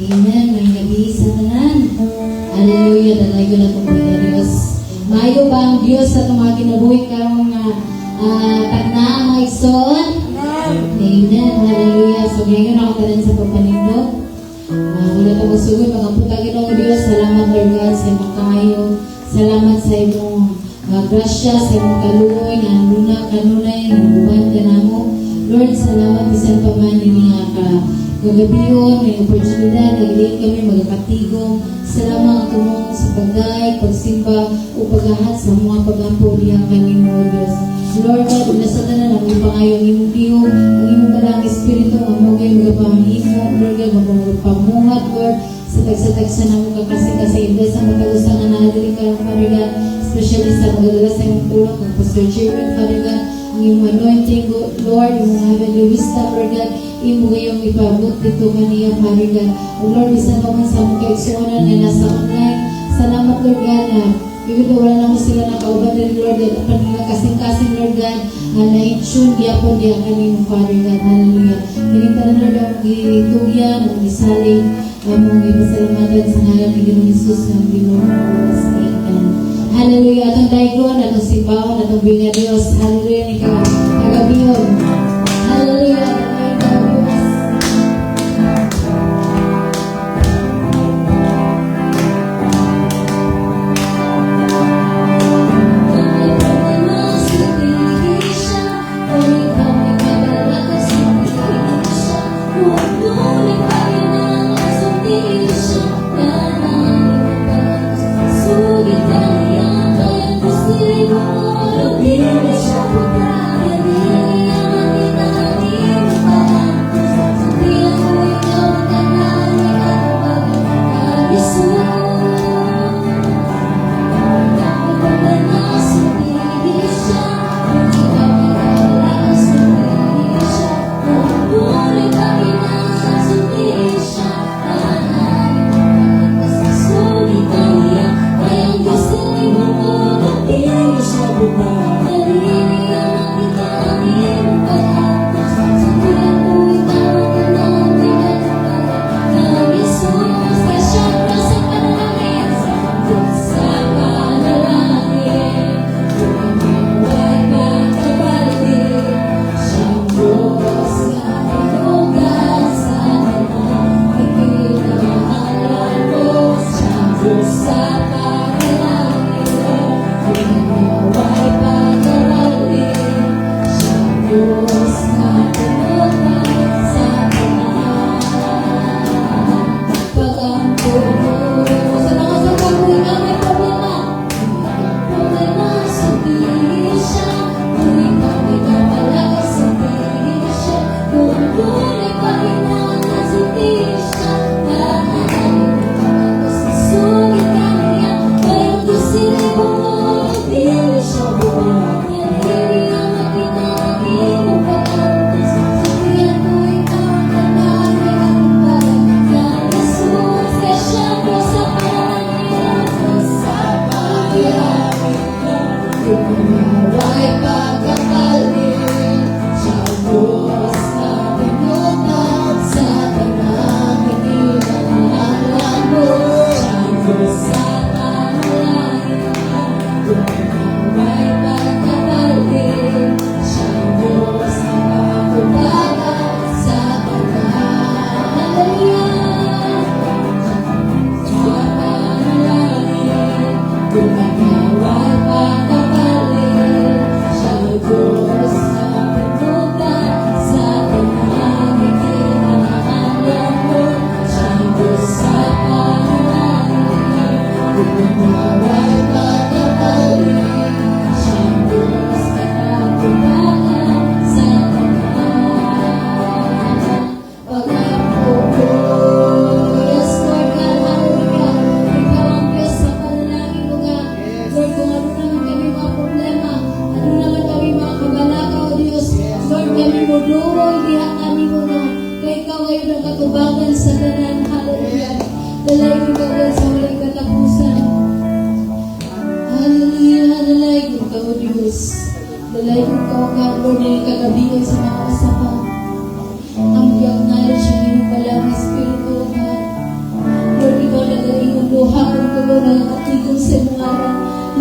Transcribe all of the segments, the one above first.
Amen. May gabi sa tanan. Hallelujah. Dalay ko na itong mga Diyos. Maayo ba ang Diyos sa itong mga kinabuhi karong tagna ang mga igsoon? Amen. Hallelujah. So, ngayon ako tanan sa pagpanindog. Wala ka magsugod. Pagkamputagin ang Diyos. Salamat, Lord God, sa imong kayo. Salamat sa imong grasya, sa imong kaluoy, na luna, kanunay, na buwan ka na mo. Lord, salamat. Bisan pa man yung mga gagabiyon, may oportunidad, nagiliin kami magkatigong. Salamat mo sa pagday, pagsimba, o paghahat sa mga pagampo niyang kami mo, Diyos. Lord God, nasata na lang yung pangayong imong Diyo, ang imong balang Espiritu, ang mga yung magpamahimo, Lord God, magpamungat, Lord, sa tagsa-tagsa na mong kakasing-kasing, dahil sa magalusang na nadali ka, Father God, especially sa magdala sa imong tulong, ng Pastor Jeremy, Father God, ang imong anointing, Lord, yung mga heavenly wisdom, Lord God, imo ngayong ipabot dito kaniya, Father God. O Lord, isa pa man sa mga kaigsuunan na nasa online. Salamat, Lord God, na bibig wala naman sila nakauban din, Lord God. At panila kasing-kasing, Lord God, na-intune diapon diya kanino, Father God. Hallelujah. Kinita na, Lord, ang gitugyan, ang gisaling, ang mga ipasalamatan sa ngalan ni Ginoong Jesus ng Ginoo. Amen. Hallelujah. Atong daigon, atong simbahan, atong binga Diyos. Hallelujah. Ni kagabiyon. Hallelujah.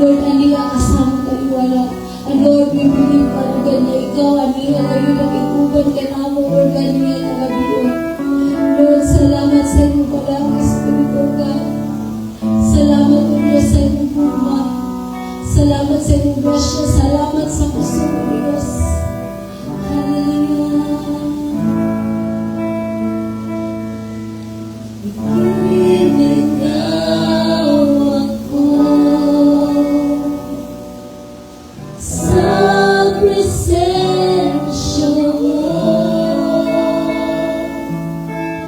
Lord, ani ang kasama ka iwala. And Lord, we believe pa na ganyan ikaw, ani ang ngayon nag-ikuban ka na mo, Lord, ganyan ang gabi. Lord, salamat sa inyo pala ang Espiritu God. Salamat po Diyos sa inyo puma. Salamat sa inyo grasya. Salamat sa puso mo Diyos. Hallelujah. Ibignaw ako sa presensya mo.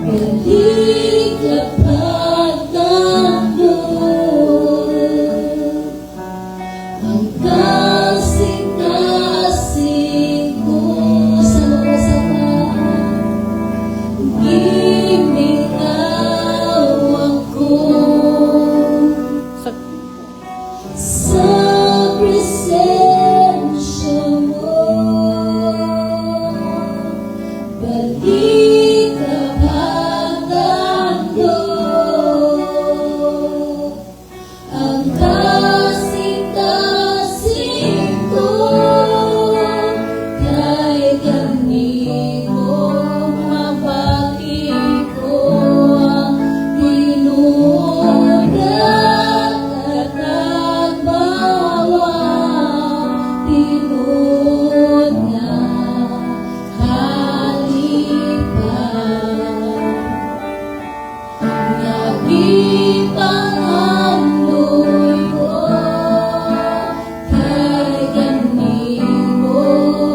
Balik kapag nandun ang kasing-kasing ko sa sama-sama. Ibignaw ako sa presensya mo. Balik kapag nandun ang kasing-kasing ko. Kahit kanino mabati ko ang tinugat at nagbawa, tinod na halipan. Nagipang amoy ko, kahit kanino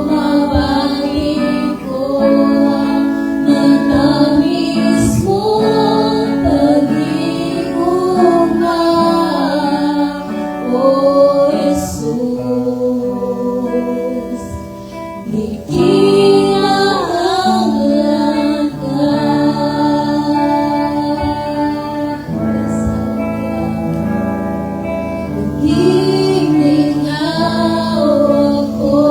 mabalik ko ang matamis mong pag-iuma, O Jesus. Di kinahanglan ka. Ibignaw ako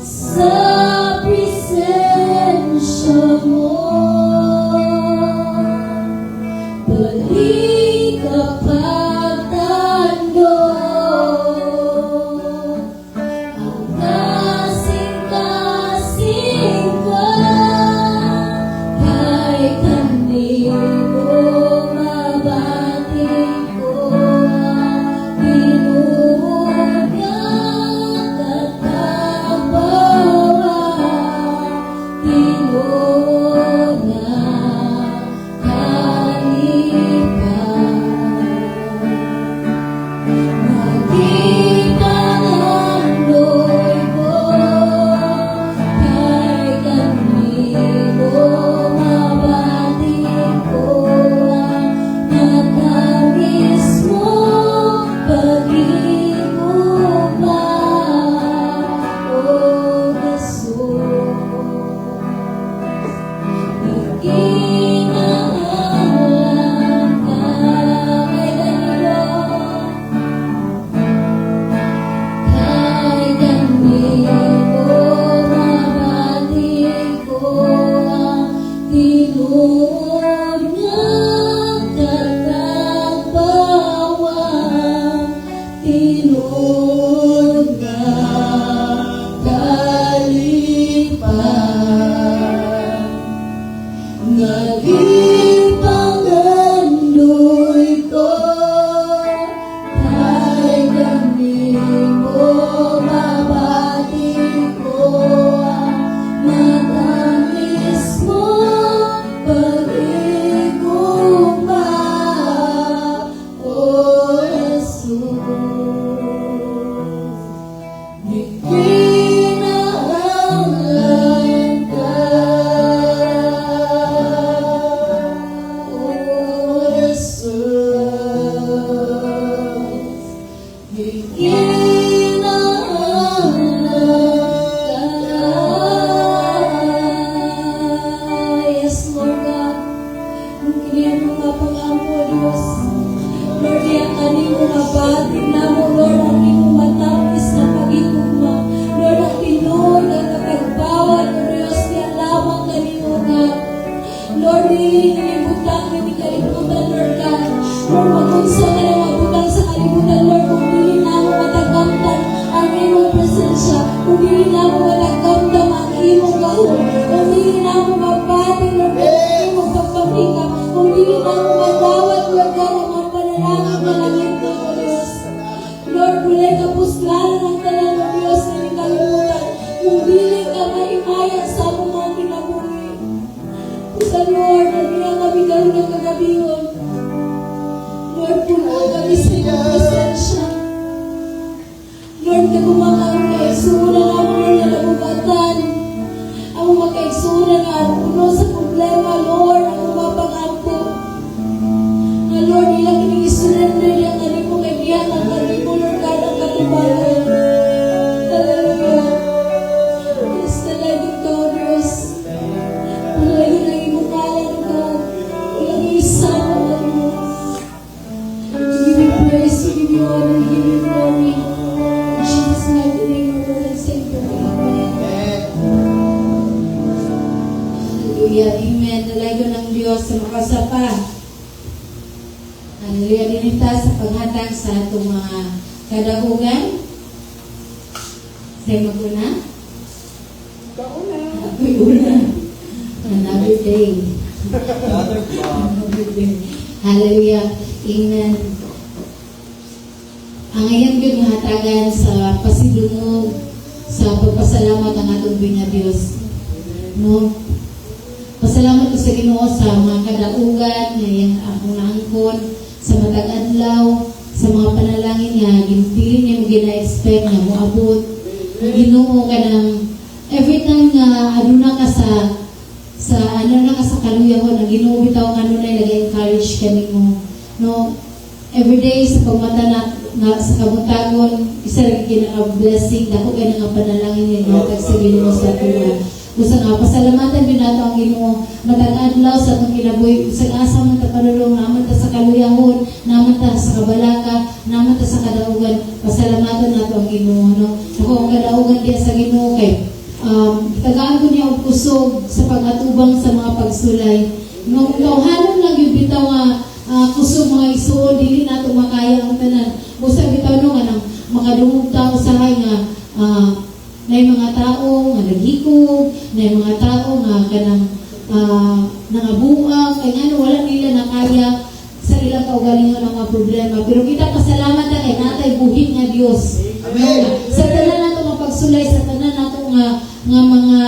sa presensya mo. Balik kapag nandun ang kasing-kasing ko. Kahit kanino mabati ko ang tinugat at nagbawa, tinod na halipan. Nagipang amoy ko, kahit kanino mabati ko ang matamis mong pag-iuma, O Jesus. Di kinahanglan ka. Kahit kanino mabati ko ang tinugat at nagbawa, tinod na halipan. Nagipang amoy ko, kahit kanino mabati ko ang matamis mong pag-iuma, O Jesus. Di kinahanglan ka, O Jesus. Di kinahanglan ka. Yes, Lord God. Ang kiniyan mo nga pag-ampo, Diyos. Lord, yan kanino nga batin na mo, Lord, ang iyong matamis na pag-iuma. Lord, ang tinuod at nakagbawat, O Diyos, yan lamang kanino nga. Lord, hindi kalimutan, Lord God. Lord, mag-unsa ka na magbutang sa kalibutan, Lord, kung dili na mo matagamtan ang imong presensya, kung dili na mo matagamtan ang imong gahon, kung dili na mo mabati, Lord, ang imong pagpamika, kung dili na mo madawat, Lord, ka ng mga panalangin na langito, O Diyos. Lord, wala ka puslanan ang tanan, O Diyos, na ni kalibutan, kung dili ka maimayan sa among mga kinabuhi. Sa Lord, na niya kami gano'n ng kagabingon. Lord, puno kami sa iyong presensya. Lord, kagumakaon ka, igsunan ako ng nalabugatan. Ang makaigsunan na puno sa problema, Lord, ang mapag-ampo. Na Lord, ilang inig-surrender lang na rin mo kaibiyan ang kami mo, Lord, God, ang katibalan. Hallelujah. Yes, talagin ka, O Diyos. Talagin ang imong kalan, God. Walang isa mo, O Diyos. We give you praise, we give you honor, we give you glory. In Jesus' mighty name, our Lord and Savior. Amen. Hallelujah. Amen. Dalago ng Diyos sa makasapa. Hallelujah. Dinita sa paghatag sa atong mga kadahugan. Sa'yo mag-una? Ako'y una. Another day. Another day. Hallelujah. Amen. Ang ngayon yun nga hatagan sa pasidungog, sa pagpasalamat ang atong nga Diyos. No? Pasalamat ko sa Ginoo sa mga kadaugan, ngayong akong naangkon, sa matag adlaw, sa mga panalangin nga, ginpili niya mo gina-expect nga mo abot. Ang Ginoo ka ng, every time nga aduna ka sa kaluyahon, ang Ginoo bitaw nga nunay nag-encourage kami mo. No? Everyday sa pagmata na sa kabutagon, isa rin kinaka-blessing, dako ka nga panalangin nga natag sa Ginoo sa tuwa. Gusto nga, pasalamatan din nato ang Ginoo. Matag-adlaw sa itong kinabuhi. Sa asa man ta panulong, naman ta sa kaluyahon, naman ta sa kabalaka, naman ta sa kadaugan. Pasalamatan nato ang Ginoo. No? Ako, ang kadaugan diya sa Ginoo kay tagaan ko niya ang kusog sa pag-atubang sa mga pagsulay. Nung tawhanon lang yung bitaw nga kusog mga isuod, dili nato makaya ang tanan. Busa bitaw nung anang makadungog tao sa hay nga na mga tao nga naghikog, na mga tao nga kanang nangabuang, kaya nga wala nila nakaya sa ilang kaugalingon ang mga problema. Pero kita pasalamat na kay natay buhit nga Diyos. Amen. Sa tanan nato mapagsulay, sa tanan nato nga mga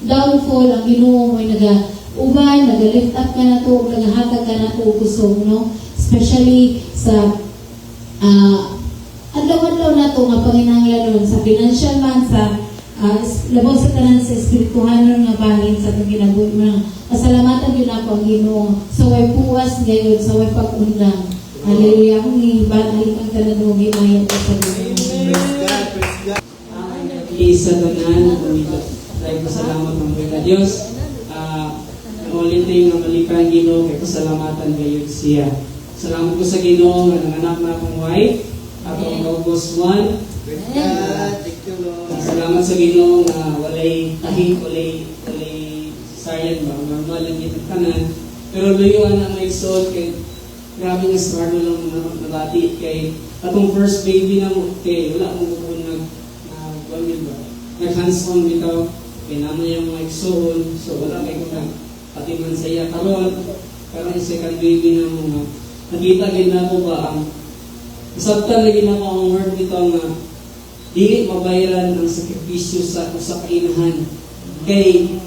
downfall, ang Ginoo mo'y nag-uban, nag-lift up ka na to, naghahatag ka na to kusog, no? Especially sa adlaw-adlaw na to nga panginahanglan sa financial man, sa labaw sa tanan sa espirituhanon nga bahin sa itong ginabuhi mo. Pasalamatan yun ako ang Ginoo. So way puwas ngayon, so way pag-undang. Hallelujah. Kung ibalik ang tanan mo, gimayan ko sa Ginoo. Isa tanan, dahil pasalamat ng mga Diyos. Ulit na malikan Ginoo, kay pasalamatan kayo siya. Salamat ko sa Ginoo nga nanganak na akong wife, atong August 1. Salamat sa Ginoo nga walay tahi, walay cesarean ba, normal lang itong tanan. Pero luyuan na may soul, kay grabe nga struggle lang nabati kay atong first baby na mo, kay wala akong bukod nag-hands-on bitaw, kay naman yung mga igsoon, so wala kay kung pati man sa iya karon, pero yung second baby na mo nga, nakita gid na ko ba ang sabtan lagi na ko ang word bitaw nga dili mabayaran ang sakripisyo sa usa ka inahan. Kay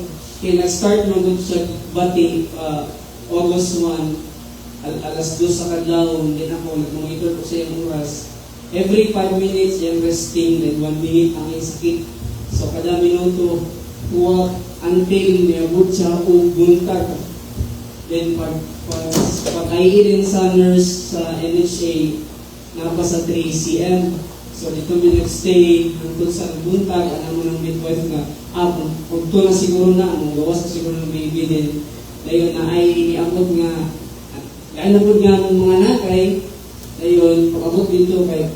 nag-start mo gud sa bati August 1, alas 2 sa kadlaw, din ako nag-monitor ko sa iyang oras. Every 5 minutes yung resting, then 1 minute ang iyang sakit. So kada minuto, walk until niabot siya o buntag. Then pag-airin sa nurse sa NHA, napa sa 3 cm. So dito may nag-stay hangtod sa buntag, alam mo ng midwife nga, kung ito na siguro na, gawas na siguro ng baby din. Dayon na ay niabot nga, nainabot nga ng mga nakay, dayon pag-abot dito kay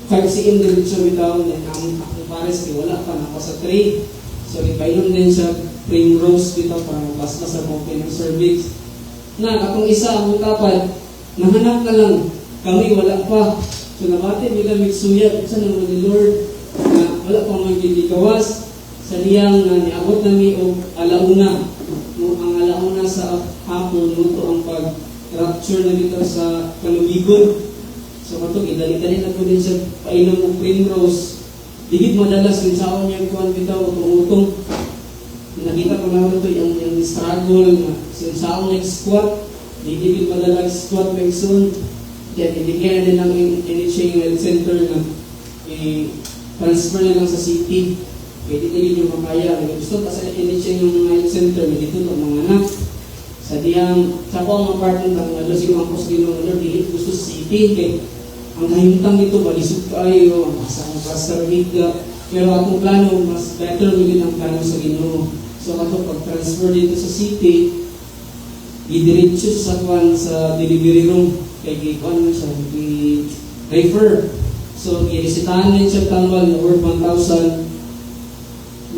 5 cm din siya bitaw, ang pares kay wala pa, napa sa 3. So ipainom din siya primrose dito para basta sa okay ng cervix. Na, katong isa ang utapad, Nahanap na lang. Kami wala pa. So nabati nila Mitsuya, sa naman ni Lord, na wala pa magigikawas sa niyang niabot nami o alauna. Ang alauna sa hapon, luto ang pag-rapture na dito sa Kalubigon. So katong idali-dali na po din siya painom ng primrose. Digit madalas din sa niya kuhan bitaw utong-utong. Nakita ko na ito yung struggle na sinsaon niya squat. Digit madalas squat may soon. Kaya ibigyan na din ang NHA Health Center na i-transfer na lang sa city. Kaya dito yun yung makaya. Gusto pa sa NHA yung health center, may dito ito mga anak. Sa diyang, sa ko ang apartment ang nalusing ang postino ng dili gusto sa city. Kaya ang kahintang dito, balisod kayo, ang pastor higa. Pero akong plano, mas better magiging ang plano sa Ginoo. So ako pag-transfer dito sa city, i-diretso sa kwan sa delivery room. Kaya gikuan mo siya, i-refer. So, i-resitahan din siya tambal na worth 1,000.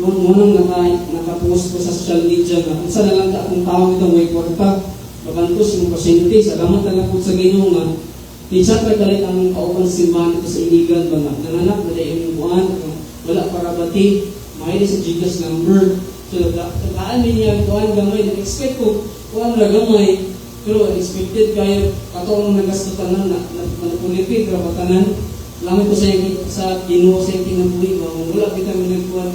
Munang nakapost ko sa social media na kung saan na lang ka akong tao ito may kwarta. Mabantos yung pasyente. Salamat na lang po sa Ginoo nga. Minsan pa galit ang kaupan simbahan ito sa iligan ba nga. Nanganak na dahil yung buwan. Wala para bati. May sa Gcash number. So, nagkaan niya ang buwan gamay. Na-expect ko, buwan na gamay. Pero expected kayo, katoong nagastotanan na manipulipid, rapatanan. Lamit ko sa Ginoo sa yung tinampulit. Wala kita minagkuhan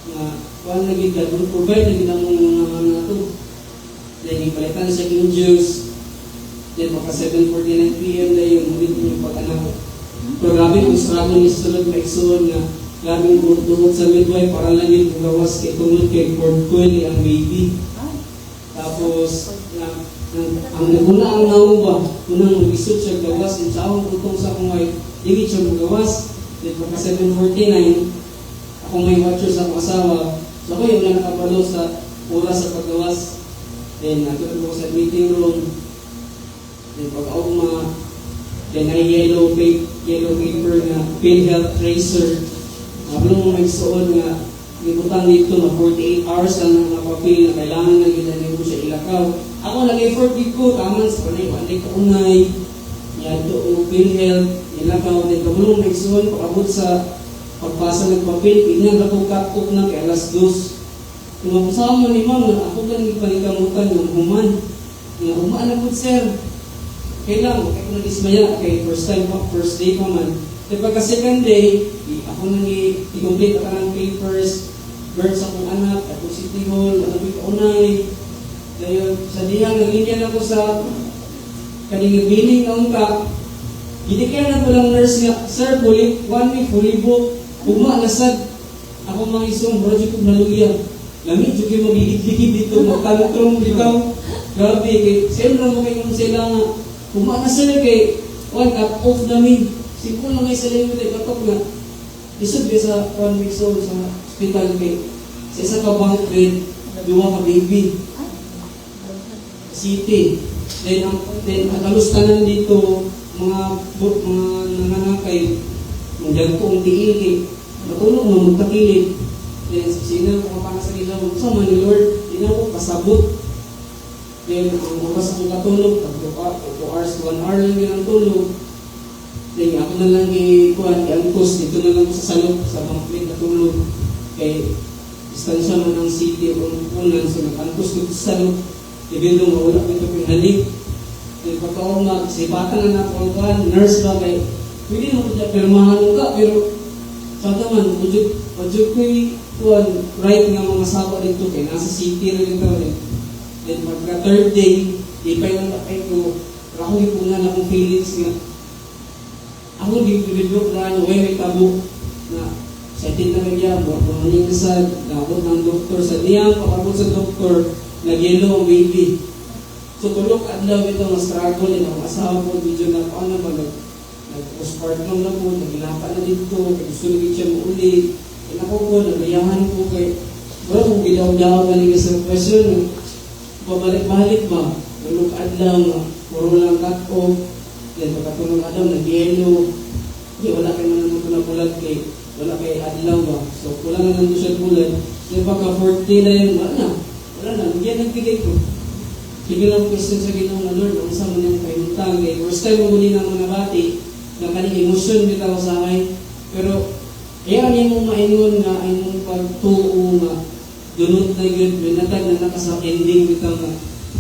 na kuhan na gita. Provide na gita mong mga ito. Then, ipalitan sa King Juice. Then, maka 7:49 p.m. na yung ulit yung pag-anak. Pero grabe kung struggle ni Sulod Maiksuon na grabe yung tungkol sa midwife para lang yung gawas kay tungkol kay Ford Coyle ang baby. Tapos, ang naguna ang naong ba, unang mag-isot siya gawas, yung saong utong sa akong wife, hindi siya magawas. Then, pagka 7:49, akong may watcher sa akong asawa, so ako yung nakapalo sa oras sa paggawas. Then, natulog ko sa meeting room. Then, pag-augma, then ay yellow paper na PhilHealth tracer. Habang mo may suon nga, libutan dito na 48 hours lang ang napapil na kailangan na ginanay ko siya ilakaw. Ako nag-effort dito, taman sa panay, panay kaunay, yan doon, PhilHealth, ilakaw, then kabulong may suon, pakabot sa pagpasa ng papel, inang ako cut-off na kay alas 2. Kung mapusama ni ma'am, ako ganang panikamutan ng human. Nga human na po, sir. Kailang, kaya ko nag-ismaya, kay first day pa man. Then pagka second day, ako nang i-complete ako ng papers, birth sa akong anak, ako city hall, ako kaunay. Dahil sa diyang, naglinyan ako sa kaningabiling na unta. Hindi kaya na po lang nurse nga, sir, fully, 1 week, fully book. Puma, nasad. Ako mga isong, project ko naluya. Lamig, yung kayo mag-iigligid dito, magkalutrong dito. Grabe, kay, sir, lang mo kayo sila nga. Puma, nasad kay, cut off namin. Simple lang kayo sa layo tayo, katok nga. Isod kayo sa 1 week old sa hospital kay, sa isa ka bang bed, duwa ka baby. City. Then, ang kalustanan dito, mga nanganakay, mga kong tiil kay, matulog na magtakilid. Then, sino ko kapana sa ilaw, sama ni Lord, hindi na ko pasabot. Then, ang oras akong katulog, 2 hours, 1 hour lang yun ang tulog. Then, ako na lang i-angkos, dito na lang sa salok, sa pangklit na tulog. Kay, distansya mo ng city o unan, so nag-angkos ko sa salok. Even though mawala ko ito pinalik. Then, pagka-umag, sipatan na ako ang nurse ba kay, pwede mo ito pirmahan mo ka, pero sa naman, pudyo ko'y right nga mga sawa dito kay nasa city na rin rin. Then pagka third day, di pa yung tapay ko, ako ipunan akong feelings nga. Ako di-develop na may tabo na sa din na kanya, buwan yung kasad, nabot ng doktor sa niyang, pakabot sa doktor, nag-yellow ang baby. So tulog adlaw ito ang struggle, ang asawa ko, medyo na paano ba nag-postpartum na po, nagilapa na dito, gusto naging siya mo ulit. Ako po, nagayahan po kay, wala kung gilaw-daw na liga sa question, babalik-balik ba? Tulog adlaw nga, puro lang cut-off, then pagkatulog adlaw, nag-yellow, hindi, wala kayo man naman ito na pulag kay, wala kay adlaw ba? So, wala na nandun siya pulag. Then pagka 40 na yun, wala na, bigyan nagbigay ko. sige lang question sa Ginoo nga Lord, ang sa man yung kahintang. Kaya first time mo muli na mga nabati, na kaning emosyon bitaw sa akin. Pero, ayaw niya mo maingon nga, ay mong pagtuo nga, dunod na yun, binatag na nakasa ending bitaw na,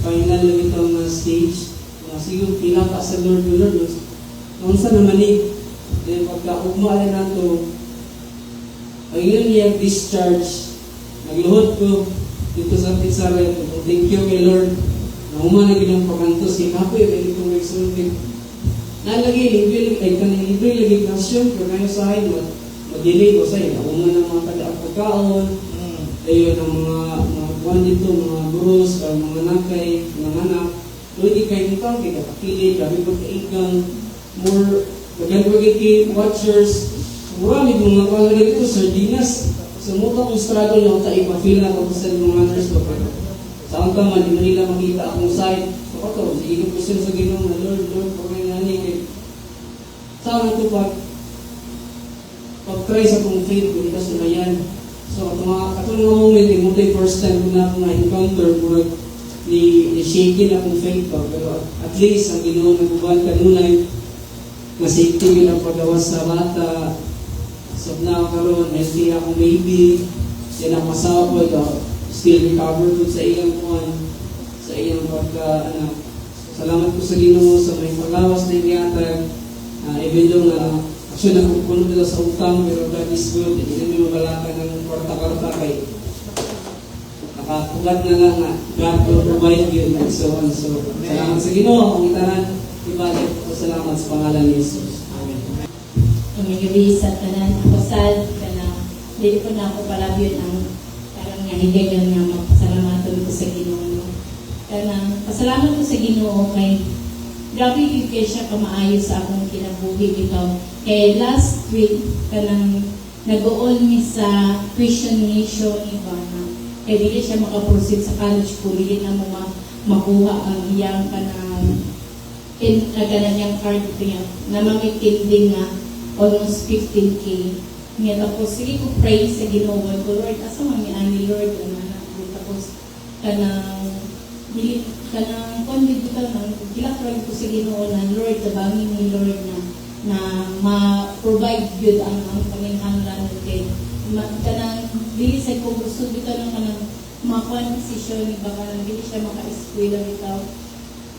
final na bitaw na stage. Sige, pinaka sa Lord, noon sa naman then pagka-ugma na nato, ang yun niya discharge, nagluhod ko dito sa Pizarra. Thank you kay Lord. Nauma na ginang pakantos, kay kapoy, kay itong nagsulting. Nalagi, libre lagi kasyon, pero ngayon sa akin, mag-delay ko sa'yo. Nauma ng mga taga-pagkaon, ayun, ang mga buwan dito, mga gurus, mga nakay, mga anak. Pwede kayo ito, kay kapakili, kami pagkaigang, more, pagkagpagkiki, watchers, marami mga kalagay ito, sardinas. So, mukha kong struggle na ito, ipafeel na ako sa mga nurse ko. Pero, saan ka man, di mo nila makita akong side. So, ito, sige ko question sa Ginoo na, Lord, pag may nani, kay, saan ito pag-try sa kong faith, kung ito sulayan. So, katong mga moment, yung ito yung first time ko na akong na-encounter, ni shaking akong faith ko, pero at least ang Ginoo nagubad kanunay na safety yun ang pagawas sa bata. So na karon healthy ako maybe, yan ang masawa ko ito, still recover po sa iyang kuhan, sa iyang pagka, salamat po sa Ginoo sa may pagawas na iyatag, even though na actually nakupuno nila sa utang, pero God is good, hindi namin mabalaka ng kwarta-kwarta kay nakapugad na lang nga, God will provide you and so on. So, salamat sa Ginoo, ang itanan, ibalik po salamat sa pangalan ni Jesus. Amen. Umigabi sa tanan, ako sad, kana, hindi ko na ako palabyon ang parang nga higagan nga magpasalamatan ko sa Ginoo. Kana, pasalamat ko sa Ginoo kay grabe yung kaya siya kamaayo sa akong kinabuhi dito. Kay last week, kanang nag-uol ni sa Christian Nation Ivana. Kaya dili siya makaproceed sa college ko, dili na mo makuha ang iyang kanang niyang card niya na mamikinding nga almost 15K. Ngayon tapos, sige ko pray sa Ginoo ko, Lord, asa man ani Lord, tapos kanang kondit ko nang kilakran ko sa Ginoo na Lord, tabangin ni Lord na ma-provide good ang panginhanglan kay kanang dili sa ko gusto dito ng kanang makuha decision ni baka nang dili siya maka-eskwela bitaw.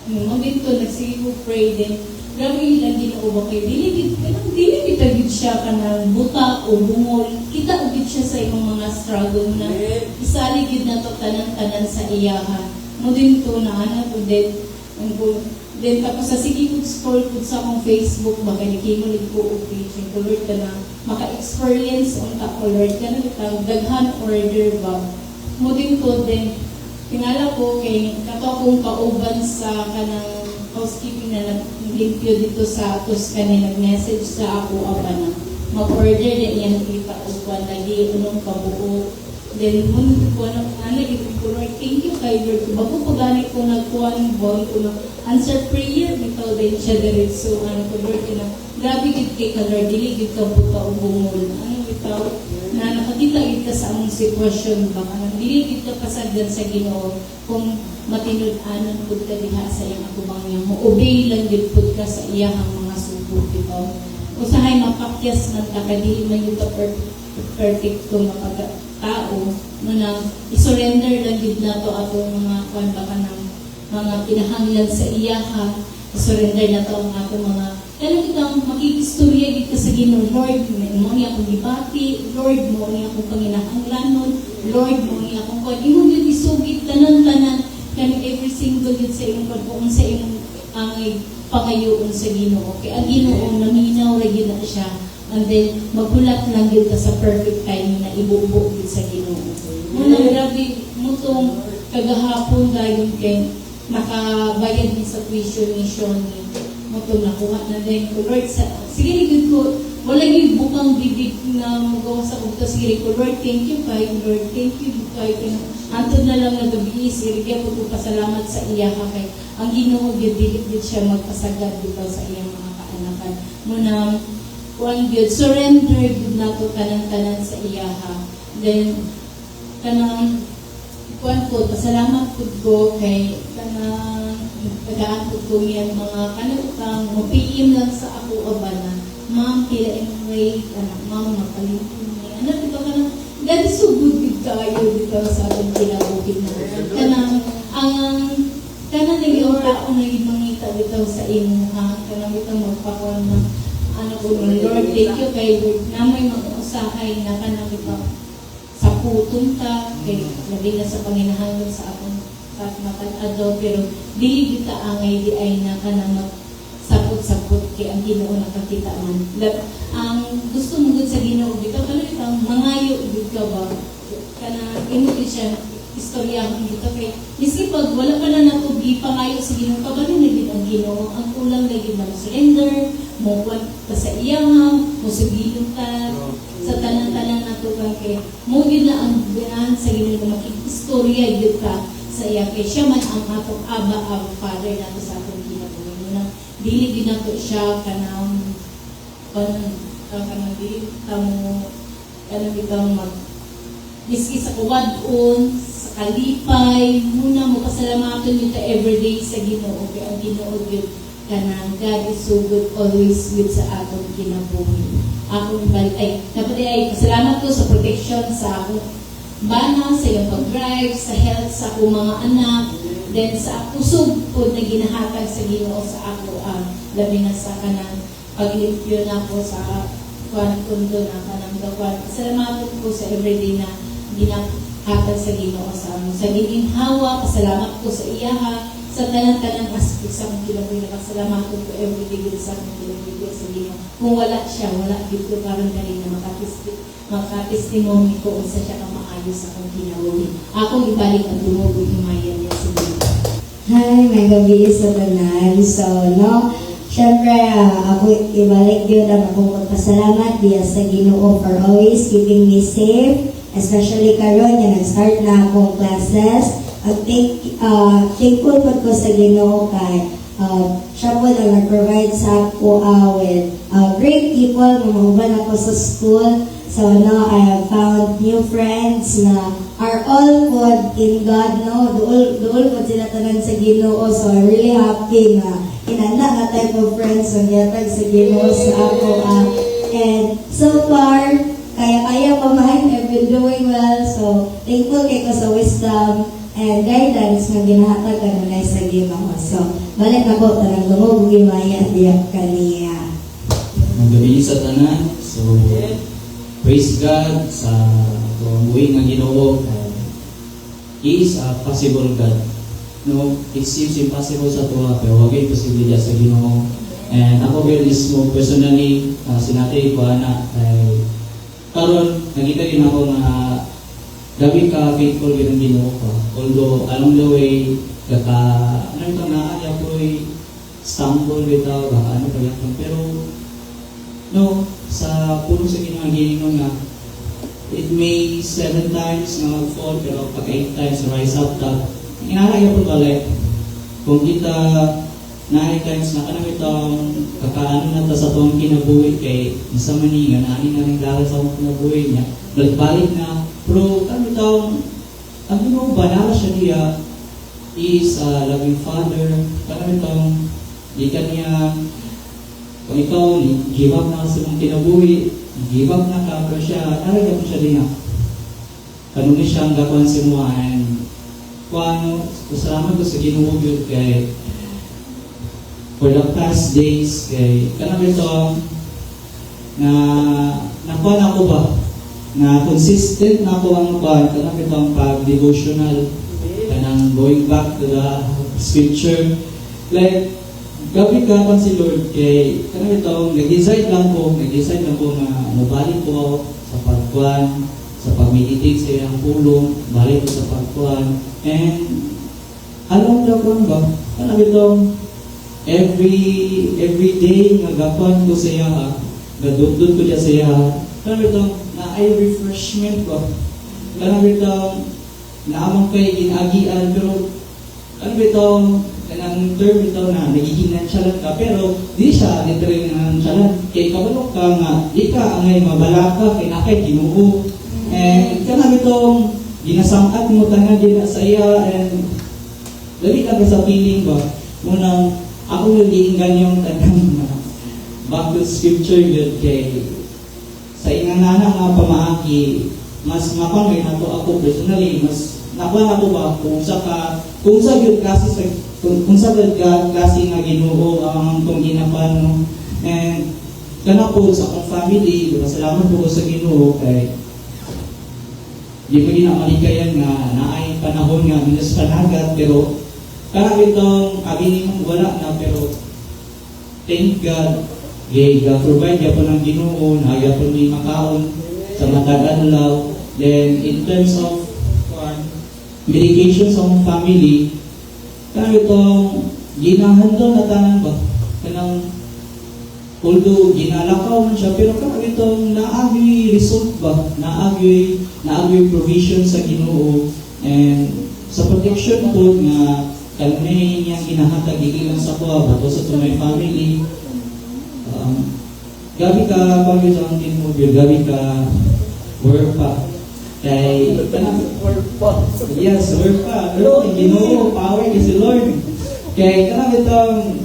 Mo dito nagsige ko pray din. Grabe lang Ginoo ba kay dili kita gid siya kanang buta o bungol. Kita gid siya sa imong mga struggle na isali gid nato tanan-tanan sa iyaha. Mo dito na ana to then tapos sa sige ko scroll ko sa akong Facebook baka nikimulig ko og page ko Lord ka na maka-experience unta ko Lord ka na bitang daghan order ba mo din ko din tingala ko kay kato akong kauban sa kanang housekeeping na nag-limpyo dito sa atos kanina nag-message sa ako aba na mag-order na iyang kita uban lagi unong kabuo then mo ko ano ko Lord thank you kay Lord bago ko gani ko nagkuha ng bond ko answer prayer bitaw din siya diretso ano ko Lord na grabe gid kay ka Lord dili gid ka buta o bungol ano bitaw na nakakita gid ka sa among sitwasyon baka nang dili gid ka pasagdan sa Ginoo kung matinud-anon pud ka diha sa iyang atubang niya mo obey lang gid pud ka sa iyahang mga sugo bitaw usahay mapakyas man ka dili man yung perfect kung tao mo nang isurrender lang gid nato atong mga kwan baka ng mga pinahanglan sa iyaha isurrender nato ang atong mga kaya kitang makikistorya gid ka sa Ginoo Lord mo ni akong gibati Lord mo ni akong panginahanglanon Lord mo ni akong kwan imo gyud isugid tanan-tanan kan every single gid sa imong pagkuon sa imong angay pangayoon sa Ginoo kay ang Ginoo naminaw ra gyud na siya and then maghulat lang yun sa perfect time na ibubo yun sa Ginoo. Muna grabe mo itong kagahapon gayon kay nakabayad din sa tuition ni Shoni. Mo itong nakuha na din ko Lord sige ligid ko wala yung bukang bibig na magawa sa kong sige ko Lord thank you kay Lord thank you kay antod na lang nagabi sige ko po pasalamat sa iya kay ang Ginoo gyud dili siya magpasagad dito sa iyang mga kaanakan. Muna one good surrender gud nato tanan-tanan sa iyaha then kanang kuan ko, pasalamat po ko kay kanang tagaan po ko yung mga kanutang mapiim lang sa ako abana. Ma'am, kila yung way, ma'am, mapalitin niya. Ano, dito ka na, God is so good with kayo dito sa atong kinabukid na. Kanang yung tao na yung mangita dito sa imo, ha? Kanang ito magpakuan na, ano po, Lord, thank you kay Lord, na may mag-usahay na kanang ito sa putong ta, kay labi na sa panginahangon sa akong matag-ado, pero dili kita angay di ay na kanang sapot-sapot kay ang Ginoo nakakita man. Ang gusto mo gud sa Ginoo dito kanang itang mangayo gud ka ba? Kana imo gid siya istorya dito kay miski pag wala ka na nato gipangayo sa Ginoo kabalo na gid ang Ginoo, ang kulang na gid na surrender, mo kuan ka sa iyang, mo sugilon ka sa tanan-tanan nato kay mo gid na ang ganahan sa Ginoo makikistorya gid ka sa iya kay siya man ang atong Aba, ang Father nato sa atong kinabuhi na dili gid nato siya kanang dili tamo kanang bitang mag miski sa kuwad-on sa kalipay muna mo pasalamaton kita everyday sa Ginoo kay ang Ginoo gyud kanang God is so good always with sa atong kinabuhi. Akong balik ay dapat ay pasalamat ko sa protection sa akong bana, sa iyong pag-drive, sa health sa akong mga anak, then sa kusog po na ginahatag sa Ginoo sa ako labi na sa kanang paglimpyo na po sa kuan kundo na kanang gawan. Pasalamat ko sa everyday na ginahatag sa Ginoo sa amo. Sa gininhawa, pasalamat ko sa iyaha, sa tanan-tanan aspect sa akong kinabuhi na pasalamat ko everyday gid sa akong kinabuhi sa Ginoo. Kung wala siya, wala gid ko karon dali na makatestimony ko unsa siya ka maayo sa akong kinabuhi. Akong ibalik ang tumubo himayan niya sa Ginoo. Hi, may gabi sa tanan. So, syempre, ako ibalik yun ang akong magpasalamat diya sa Ginoo for always keeping me safe, especially karon nga nag-start na akong classes. Thankful po ko sa Ginoo kay siya po na nag-provide sa ako with great people na mahuban ako sa school. So I have found new friends na are all good in God, Duol po sila tanan sa Ginoo. So I'm really happy na inana na type of friends ang yatag sa Ginoo sa ako. And so far, kaya pa man, I've been doing well. So thankful kay ko sa wisdom and guidance na ginahatag kanunay sa Ginoo. So balik na po tanang lumog gimaya diyak kaniya. Magabi sa tanan. So praise God sa buhay ng Ginoo. He is a possible God. No, it seems impossible sa tuwa, pero wag ay posibilidad sa Ginoo. And ako mismo personally, sinatay ko na ay karon nakita din ako na gabi ka faithful with ang Ginoo ko. Although along the way, ano ito na ako ay stumble without pero no, sa puno sa Ginoo nga it may 7 times na mag-fall pero pag 8 times rise up top. Inalaya po balik kung kita 9 times na kanang itong kakaano na ta sa itong kinabuhi kay isa maningan ani na rin dahil sa itong kinabuhi niya balik na pero kami itong ang Ginoo ba na siya niya is a loving father kami itong di ka niya kung ikaw give up na sa itong kinabuhi give up na ka pero siya nalagyan ko siya niya kanuni siya ang gakuan si mo and kung salamat ko sa Ginoo yun kay for the past days kay kanang ito na nakuha ako ba na consistent na ako ang kuha kanang ito ang pag-devotional kanang going back to the scripture like gabi ka pa si Lord kay kanang ito nag-decide lang ko na mabalik ko sa pagkuhan sa pag-meditate sa iyang pulong balik ko sa pagkuhan and alam daw ko ba kanang ito every day nga gapan ko sa iya gadudod ko siya sa iya kanang ito na ay refreshment ko kanang ito naamang kay ginagian pero kanang ito kanang term ito na nagiginan siya lang ka pero di siya literal na siya lang kay kabalok ka nga di ka angay mabalaka kay nakay Ginoo and kanang itong ginasangkat mo tanan din sa iya, and dali ka sa feeling ba munang ako will giinggan yung tanang back to scripture yun kay sa inang nana nga pamaaki mas mapangoy na to ako personally, mas nakuha na ko ba kung sa yun kasi sa kung sa kasi nga Ginoo ang itong ginapan, no? And kana po sa akong family, salamat po ko sa Ginoo kay di ko ginamaligayan nga naay panahon nga minus panagat, pero kana itong abinin mong wala na, pero thank God, provide niya po ng Ginoo, naya po ni makaon sa matagal law. Then in terms of medication sa mong family, kana itong ginahandol na tanan ba kanang although ginalakaw man siya, pero kana itong naagyoy result ba, naagyoy provision sa Ginoo, and sa protection po nga kanay niyang ginahatag ilang sa kuha ba to sa tumay family. Gabi ka pagyo sa ang mo, gabi ka work pa kay work pa, yes, work pa, pero Ginoo power ni si Lord kay kana itong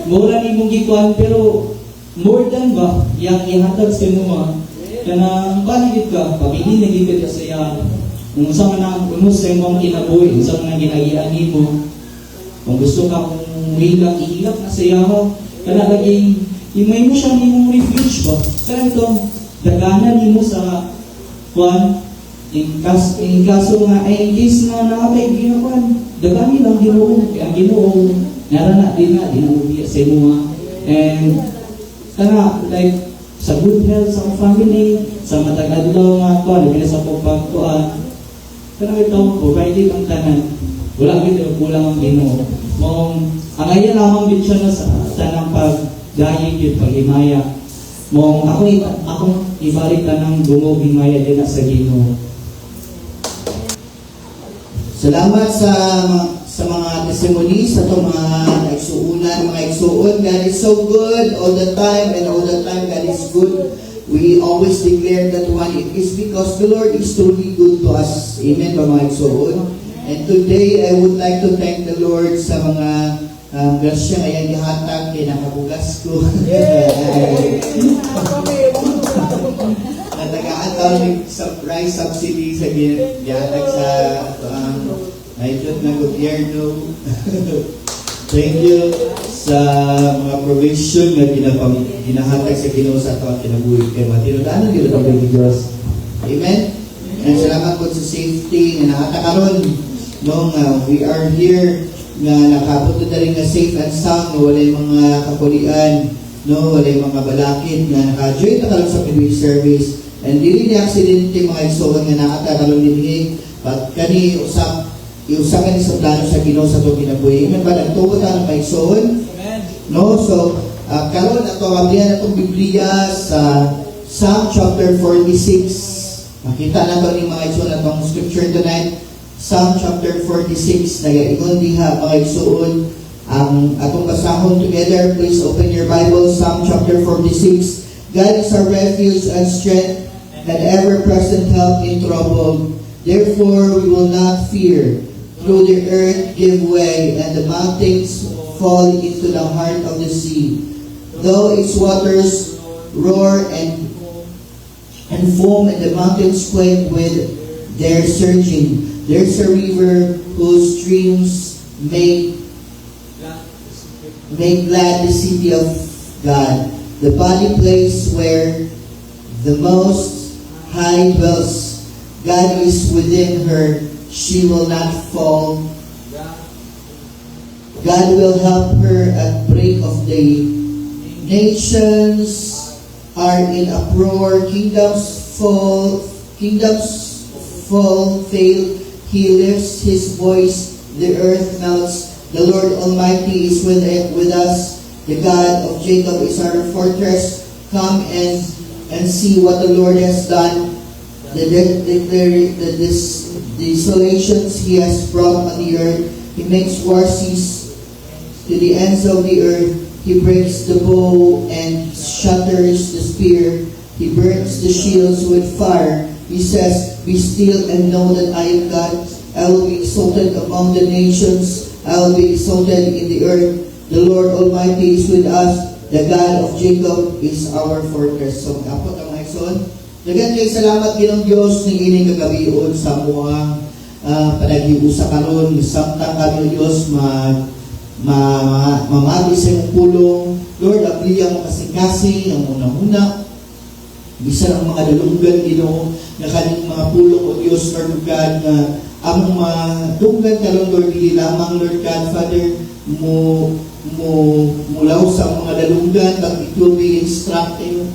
mura ni mong gikuan, pero more than ba yang ihatag sa mo kana baligid ka pabili na gid ka sa iya kung sa man ang sa imong kinabuhi, kung sa man ginagian nimo, kung gusto ka kung hilak na sa iya kana lagi imay mo siya nimong refuge ba kana itong daganan nimo sa kuan in kaso nga ay case na nakapay ginakuan dagani lang Ginoo, ang Ginoo narana din na dinaubi sa imo, and kana like sa good health sa family, sa matagadlaw nga kuan dili sa pagkuan kana ito provided ang tanan, wala gid kulang ang Ginoo mong ang ayan lamang din siya na sa tanang pagdayeg yun paghimaya mong akong ibalik ka ng gumugimaya din sa Ginoo. Salamat sa mga testimony, sa itong mga naigsuunan, mga igsuon. God is so good all the time, and all the time God is good. We always declare that one, it is because the Lord is truly good to us. Amen, mga igsuon. And today, I would like to thank the Lord sa mga grasya ngayong gihatag kay nakabugas ko. Natagaan taon ng rice subsidy sa gihatag sa Naidot na gobyerno. Thank you sa mga provision nga ginahatag sa Ginoo sa ato ang kinabuhi kay matinudaanan gyud ang Panginoon Diyos. Amen. And salamat po sa safety nga nahatag karon nung we are here nga nakaabot na rin nga safe and sound, nga walay mga kapulian, no, walay mga balakid nga naka-join na karon sa midweek service, and dili ni aksidente mga igsoon nga nakata karon dinhi, but kani iusakan ni sa plano sa Ginoo sa itong kinabuhi. Amen ba? Nagtugot na ng maigsoon? No? So, karon ato ablihan atong Biblia sa Psalm chapter 46. Makita na ito ni mga igsoon atong scripture tonight. Psalm chapter 46. Nag-ingon diha mga igsoon ang atong basahon together. Please open your Bible. Psalm chapter 46. God is our refuge and strength, and ever-present help in trouble. Therefore, we will not fear. Though the earth give way, and the mountains fall into the heart of the sea, though its waters roar and foam, and the mountains quake with their surging. There's a river whose streams make glad the city of God, the body place where the Most High dwells. God is within her, she will not fall. God will help her at break of day. Nations are in uproar, kingdoms fall, fail. He lifts his voice, the earth melts. The Lord Almighty is with us. The God of Jacob is our fortress. Come and see what the Lord has done. The desolations he has brought on the earth. He makes war cease to the ends of the earth. He breaks the bow and shatters the spear. He burns the shields with fire. He says, Be still and know that I am God. I will be exalted among the nations. I will be exalted in the earth. The Lord Almighty is with us. The God of Jacob is our fortress. So, kapot ang mga igsoon. Dagan kay salamat ginong Dios ning ining kagabion sa mga panaghiusa karon. Samtang kami Dios mamati sa imong pulong. Lord, abliya mo kasing-kasing ang una-una. Bisan ang mga dalunggan Ginoo na kaning mga pulong o Dios Lord God na ang madunggan karon Lord dili lamang Lord God Father mulaw sa mga dalunggan, but it will be instructing,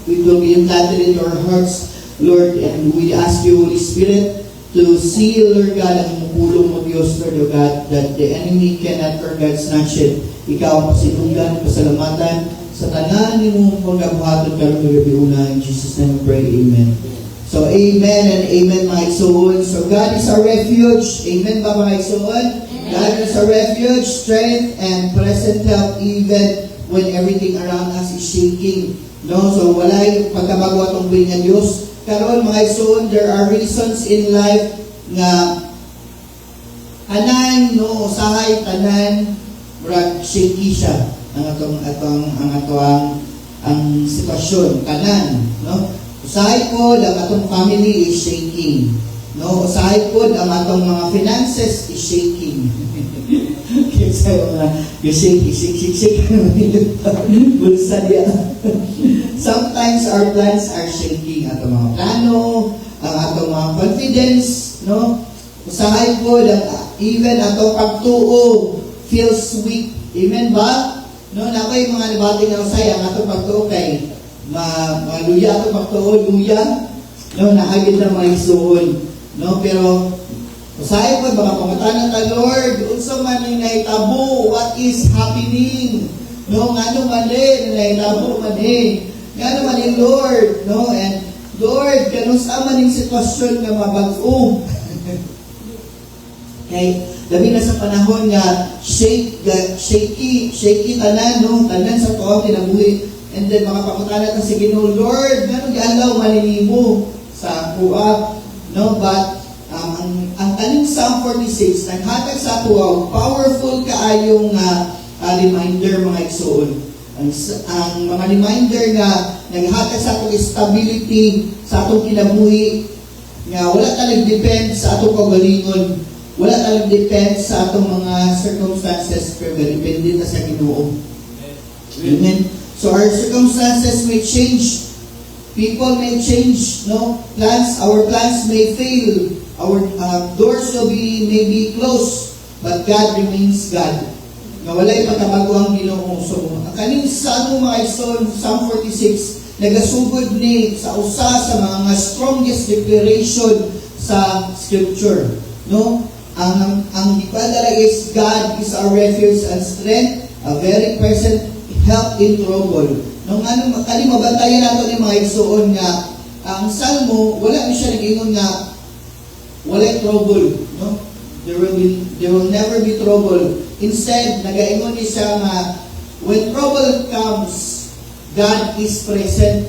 it will be implanted in our hearts, Lord, and we ask you, Holy Spirit, to see, Lord God, ang pulong mo, Diyos, Lord God, that the enemy cannot, Lord God, snatch it. Ikaw ang pasinunggan, pasalamatan, sa tanan ni mo pagkabuhaton karon ng gabi una. In Jesus' name we pray, amen. So, amen and amen, mga igsoon. So, God is our refuge. Amen ba, mga igsoon? God is our refuge, strength, and present help even when everything around us is shaking. No? So, wala yung pagkabago atong buhay ng Diyos. Karon mga igsoon, there are reasons in life nga anan, no, usahay, tanan, murag shaky siya ang sitwasyon, kanan, no? Usahay po, ang atong family is shaking. No, usahay po, ang atong mga finances is shaking. Kaya sa'yo mga, shake. Bulsa niya. Sometimes our plans are shaking. Atong mga plano, ang atong mga confidence, no? Usahay po, even atong pagtuo feels weak. Amen ba? No, nakoy mga nabati nga usay, ang atong pagtuo kay luya atong pagtuo, luya. No, naagid na mga isuon. No, pero usahay po, baka pangutanan ta, Lord, unsa man yung nahitabo, what is happening? No, ngano man nahitabo man ngano man Lord, no, and Lord, kanusa man yung sitwasyon nga mabag-o. Okay, labi na sa panahon nga shaky tanan, no, tanan sa tuwa kinabuhi, and then mga pangutanan ta si Ginoo, Lord, ngano gialaw maninimo sa kuha. No, but ang taning Psalm 46 naghatag sa ato powerful kaayong reminder mga igsoon. Ang mga reminder nga naghatag sa atong stability sa atong kinabuhi nga wala ta nag-depend sa atong kaugalingon, wala ta nag-depend sa atong mga circumstances, pero depende ta sa Ginoo. Amen. So our circumstances may change. People may change, no? Our plans may fail. Our doors may be closed, but God remains God. Nga walay pagkabago ang Ginoo. So, kaning sa mga ison, Psalm 46, nagasugod ni sa usa sa mga strongest declaration sa Scripture, no? Ang ipadala is God is our refuge and strength, a very present help in trouble. Nung kani mabantayan nato ni mga igsoon nga ang Salmo wala ni siya nag-ingon nga wala trouble, no? There will never be trouble. Instead, nag-ingon ni siya nga when trouble comes, God is present,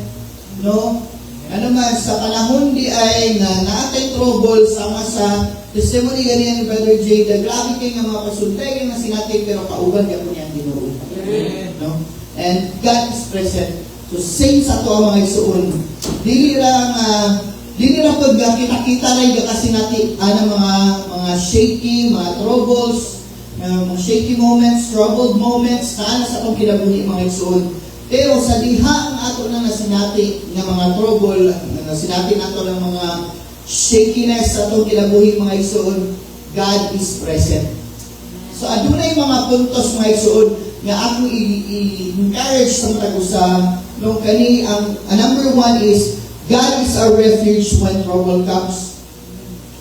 no? Ano man sa panahon di ay na naatay trouble sama sa testimony ganyan ni Brother Jay, grabe kay nga mga pasuntay nga sinatay pero kauban gyapon niya Ginoo. No? And God is present. So same sa to ang mga igsoon. Dili lang pag kita-kita rin kasi natin mga shaky, mga troubles, mga shaky moments, troubled moments, na sa itong kinabuhi mga igsoon. Pero sa diha ang ato na nasinati ng mga trouble, nasinati nato ng mga shakiness sa itong kinabuhi mga igsoon, God is present. So adunay mga puntos mga igsoon nga ako i-encourage sa matagusa no kani ang number one is God is our refuge when trouble comes.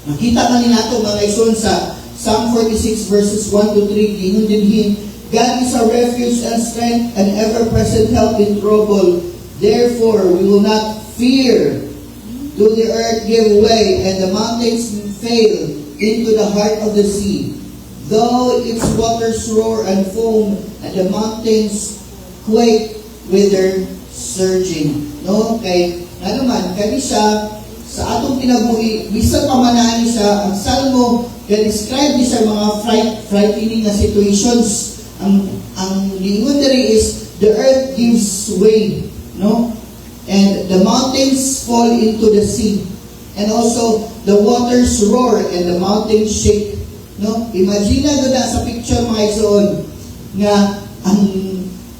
Nakita kani nato mga igsoon sa Psalm 46 verses 1 to 3 giingon dinhi God is our refuge and strength and ever-present help in trouble. Therefore we will not fear though the earth give way and the mountains fail into the heart of the sea. Though its waters roar and foam, and the mountains quake with their surging. No? Kay, ano man, kani siya, sa atong kinabuhi, bisan pa man na siya, ang Salmo, describe ni siya mga frightening na situations. Ang lingon diri is, the earth gives way, no? And the mountains fall into the sea. And also, the waters roar and the mountains shake. No? Imagine na sa picture mga igsoon nga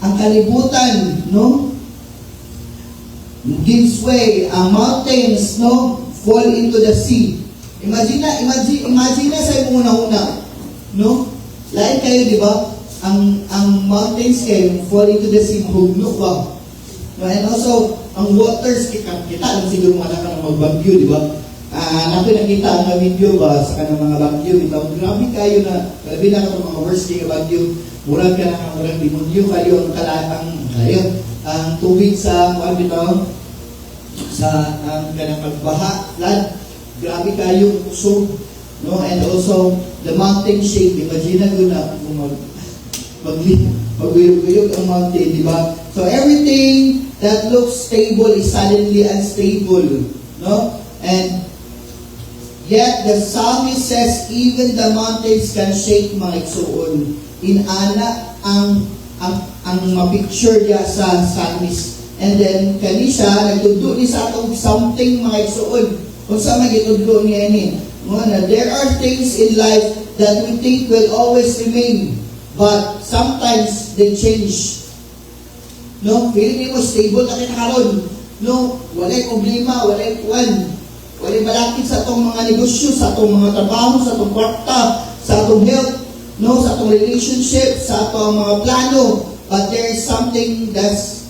ang kalibutan, no, gives way, ang mountains, no, fall into the sea. Imagine na sa imong una-una, no? Lain kayo, di ba? Ang mountains kayo fall into the sea, hugno ba? No, and also, ang waters, kita lang siguro mga ka ng magbagyo, di ba? Natin nakita ang video ba sa kanang mga bagyo, bitaw, grabe kayo na, grabe na ka mga worst day bagyo, murag ka na murag demonyo kayo ang kalatang kayo, ang tubig sa mga bitaw, sa kanang pagbaha, flood, grabe kayo usog, no? And also, the mountain shake, imagine na doon na maguyog-uyog ang mountain, di ba? So everything that looks stable is suddenly unstable, no? And yet the psalmist says even the mountains can shake mga igsoon. Inana ang mapicture niya sa psalmist. And then kanisya nagtudlo ni sa atong something mga igsoon. Kung sa magitudlo niya ni, there are things in life that we think will always remain, but sometimes they change. No, feeling mo stable na kinakaroon. No, walay problema, walay kuwan. Walay malapit sa atong mga negosyo, sa atong mga trabaho, sa atong kwarta, sa atong health, no, sa atong relationship, sa atong mga plano. But there is something that's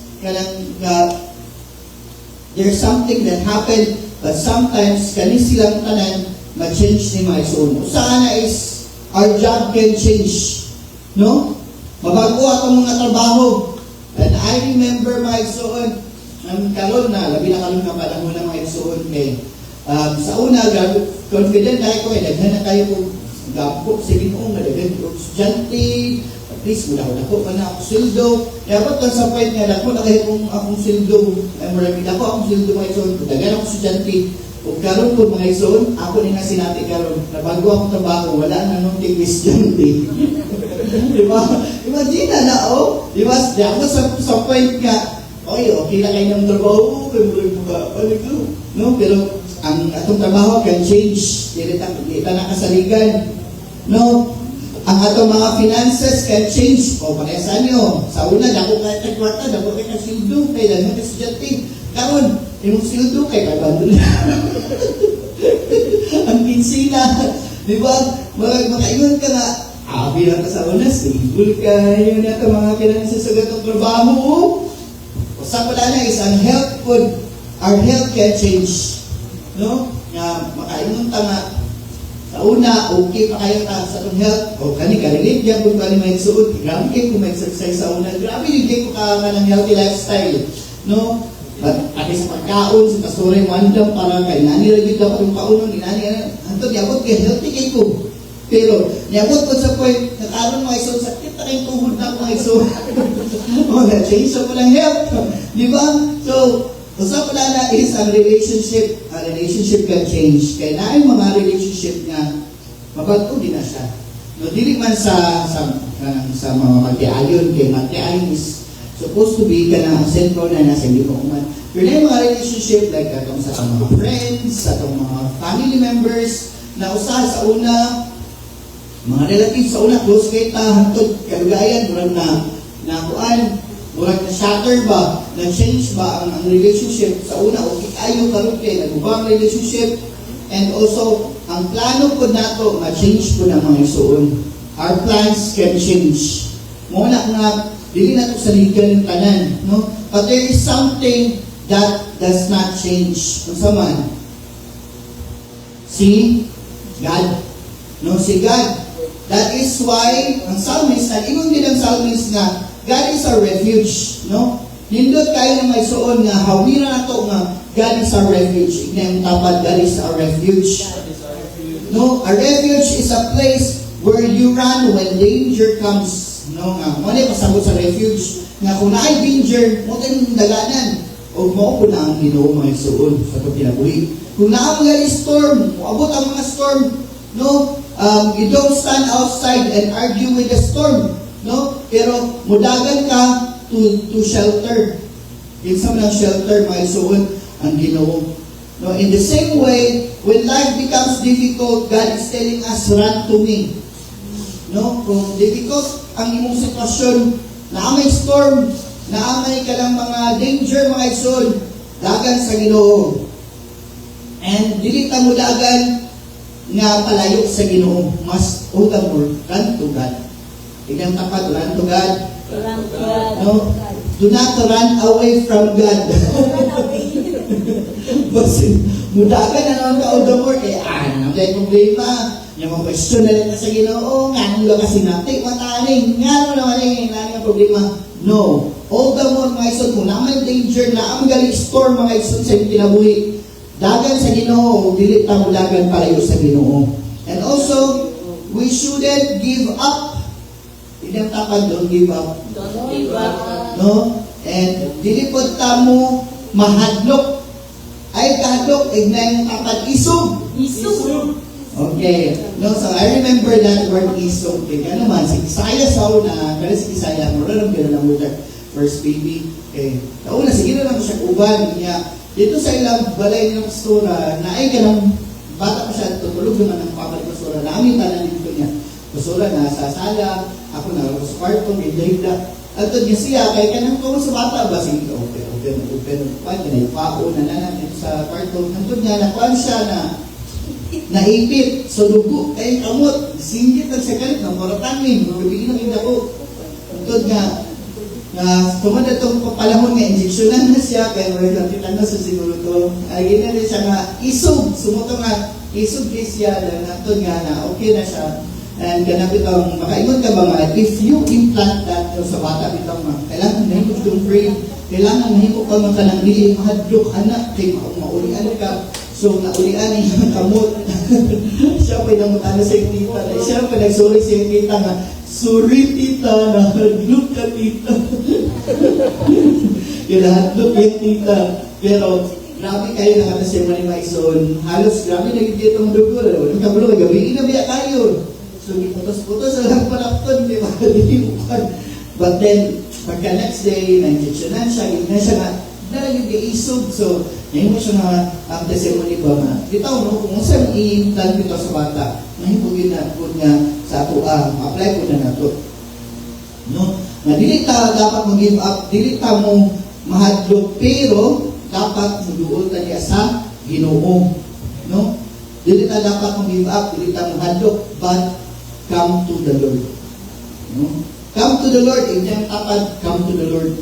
there's something that happened, but sometimes kani silang tanan ma-change ni mga igsoon. Sana is our job can change, no? Mabago atong mga trabaho. And I remember mga igsoon, karon na, labi na karon ka panahon ng mga igsoon kay sa una, confident na ako, daghan na tayo kung gapok sa Ginoo nga daghan ko estudyante, at least wala ko pa na ako sildo. Dapat lang sa point nga ako na kahit kung akong sildo, ay marami na ako akong sildo mga igsoon, daghan ako estudyante. Kung karon po mga igsoon, ako ni nga sinati karon, na bago akong trabaho, wala na nung estudyante. Diba? Imagine na, oh. Diba? Ako sa point nga, okay lang kayo ng trabaho, no? Pero, ang atong trabaho can change. Di ta nakasaligan. No? Ang atong mga finances can change. O, paresan nyo. Sa una, dako kayo kwarta, dako kayo sildo, kayo lang mga estudyante. Karon, yung sildo kayo kabandol. Ang pinsina. Diba? Makaingon ka nga, bilang ka sa una, stable ka. Yun na ito mga finances sa gatong trabaho. Sa pala na is ang health food. Our health can change. No? Nga makaingon ta nga sa una, okay pa kayo ta sa itong health. O kani ka-relate yan kung kani may suot. Grabe kayo kung may exercise sa una. Grabe hindi ko ka ng healthy lifestyle. No? But at sa pagkaon, sa kasuri, mandam para kay nani rin dito akong kaunon, inani, anto, yabot kayo, healthy kayo ko. Pero, yabot ko sa point, nakaroon mga iso, sakit na kayong tuhod na mga iso. O, na-change ko lang health. Di ba? So, usap pala na is ang relationship. A relationship can change. Kaya na yung mga relationship nga, mabago din na siya. No, dili man sa mga magtiayon, kaya magtiayon is supposed to be ka na ang sentro na nasa libo man. Pero na yung mga relationship, like atong sa mga friends, sa atong mga family members, na usaha sa una, mga relatives sa una, close kay ta, hantod, kalugayan, murag na kuan, murag na shatter ba, na change ba ang relationship sa una, okay kayo karon kay nagubang relationship, and also, ang plano po nato, ma-change po ng mga isuon. Our plans can change. Muna nga, dili na ito sa ligan ng tanan, no? But there is something that does not change. Kung saan? Si God. No, si God. That is why, ang psalmist, nag-ingon din ang psalmist na, God is our refuge, no? Nindot kayo na may suon nga, hawira na ito nga, God is our refuge. Ignay ang tapad, God is our refuge. No, a refuge is a place where you run when danger comes. No, nga, mali pasabot sa refuge. Nga kung naay danger, mo tayong daganan. O mo ko na ang Ginoo mga igsoon sa itong kinabuhi. Kung naa mga storm, abot ang mga storm, no? You don't stand outside and argue with the storm, no? Pero mudagan ka to shelter. Kinsa man ang shelter mga igsoon ang Ginoo. No, in the same way, when life becomes difficult, God is telling us, run to me. No? Kung difficult ang imong sitwasyon, naamay storm, naamay ka lang mga danger, mga igsoon, dagan sa Ginoo. And dili ta mo dagan nga palayo sa Ginoo, mas utang mo, run to God. Igang tapat, run to God. No? Do not run away from God. Basin, mudagan na naman ka o damor, ano may problema. Yung mga question na rin sa Ginoo, nga nung kasi natin, mataling, nga naman ang problema. No. All the more, mga ison, kung naman danger na ang galing storm, mga ison, sa yung kinabuhi, dagan sa Ginoo, dili ta mo dagan palayo sa Ginoo. And also, we shouldn't give up. Hindi ang tapad, don't give up. Don't give up. No? And dili po ta mo mahadlok. Ay kahadlok, ignay yung tapad, isog. Isog. Okay. No, so I remember that word isog. Kaya naman, si Kisaya sa una, kaya si Kisaya, marunong gano'n ang word first baby. Okay. Kauna, sige na lang siya uban niya. Dito sa ilang balay ng pastora, na ay ganang bata pa siya, tutulog naman ng papalik pastora. Namin tanan dito niya. Pastora na sa sala, ako na sa kwarto, may dahigda. At doon niya siya, kaya kanang kung sa bata ba, sige, open, pao na nanan sa kwarto. Nandun niya, nakuhan siya na naipit, so dugo, ay kamot, singgit ang sakalit ng moratangin, mabibigin ang indako. Nandun nga, na tumanda itong papalahon nga, injeksyonan na siya, kaya maraming napitan na sa siguro ito. Ay, gina rin siya nga, isog, sumuto nga, isog siya, na nandun nga na, okay na siya. And ganap itong, makaingon ka ba nga, if you implant that sa bata itong kailangan mahimok itong brain, kailangan mahimok ka mga kanang dili, mahadlok, anak, kay maulian ka. So, naulian yung kamot. Siya pa yung namutano sa yung tita. Siya pa nagsorry sa yung tita nga, sorry tita, nahadlok ka tita. Yung nahadlok yung tita. Pero, grabe kayo na kata siya mani maison. Halos, grabe nagigit itong dugo. Walang kabulo, gabihin na biya kayo. So, putos-putos lang palakton, di ba? But then, pagka next day, na-injectionan siya, gina siya nga, dala yung isog. So, ngayon mo siya nga, ang testimony ba nga, bitaw no, kung saan i-implant dito sa bata, mahimugin na po nga sa ato, apply po na nato. No? Na dili ta dapat mag-give up, dili ta mo mahadlok, pero dapat muduol ta niya sa Ginoo. No? Dili ta dapat mag-give up, dili ta mahadlok, but come to the Lord. No? Come to the Lord, hindi ang tapad, come to the Lord.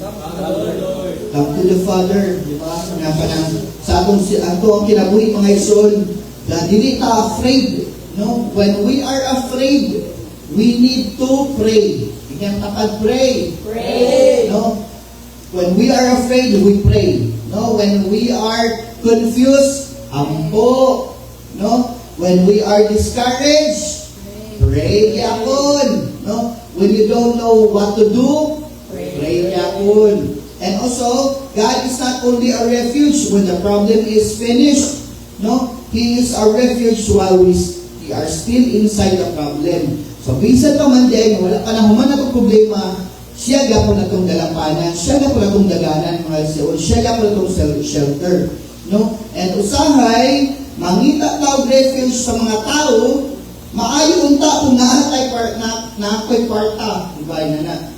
Come to the Father, di ba? Nga pa nang sa atong ang kinabuhi mga igsoon, na dili ta afraid. No? When we are afraid, we need to pray. Hindi ang tapad, pray. Pray. No? When we are afraid, we pray. No? When we are confused, ampo. No? When we are discouraged, pray yapon. No? When you don't know what to do, pray yapon. And also, God is not only a refuge when the problem is finished. No? He is our refuge while we are still inside the problem. So, bisan pa man din, wala pa na human na problema, siya gapon na itong dalampanan, siya gapon na itong daganan, mga siyon, siya gapon na itong shelter. No? And usahay, mangita tao refuge sa mga tao, maayo unta kung naakoy kwarta. Diba yun na?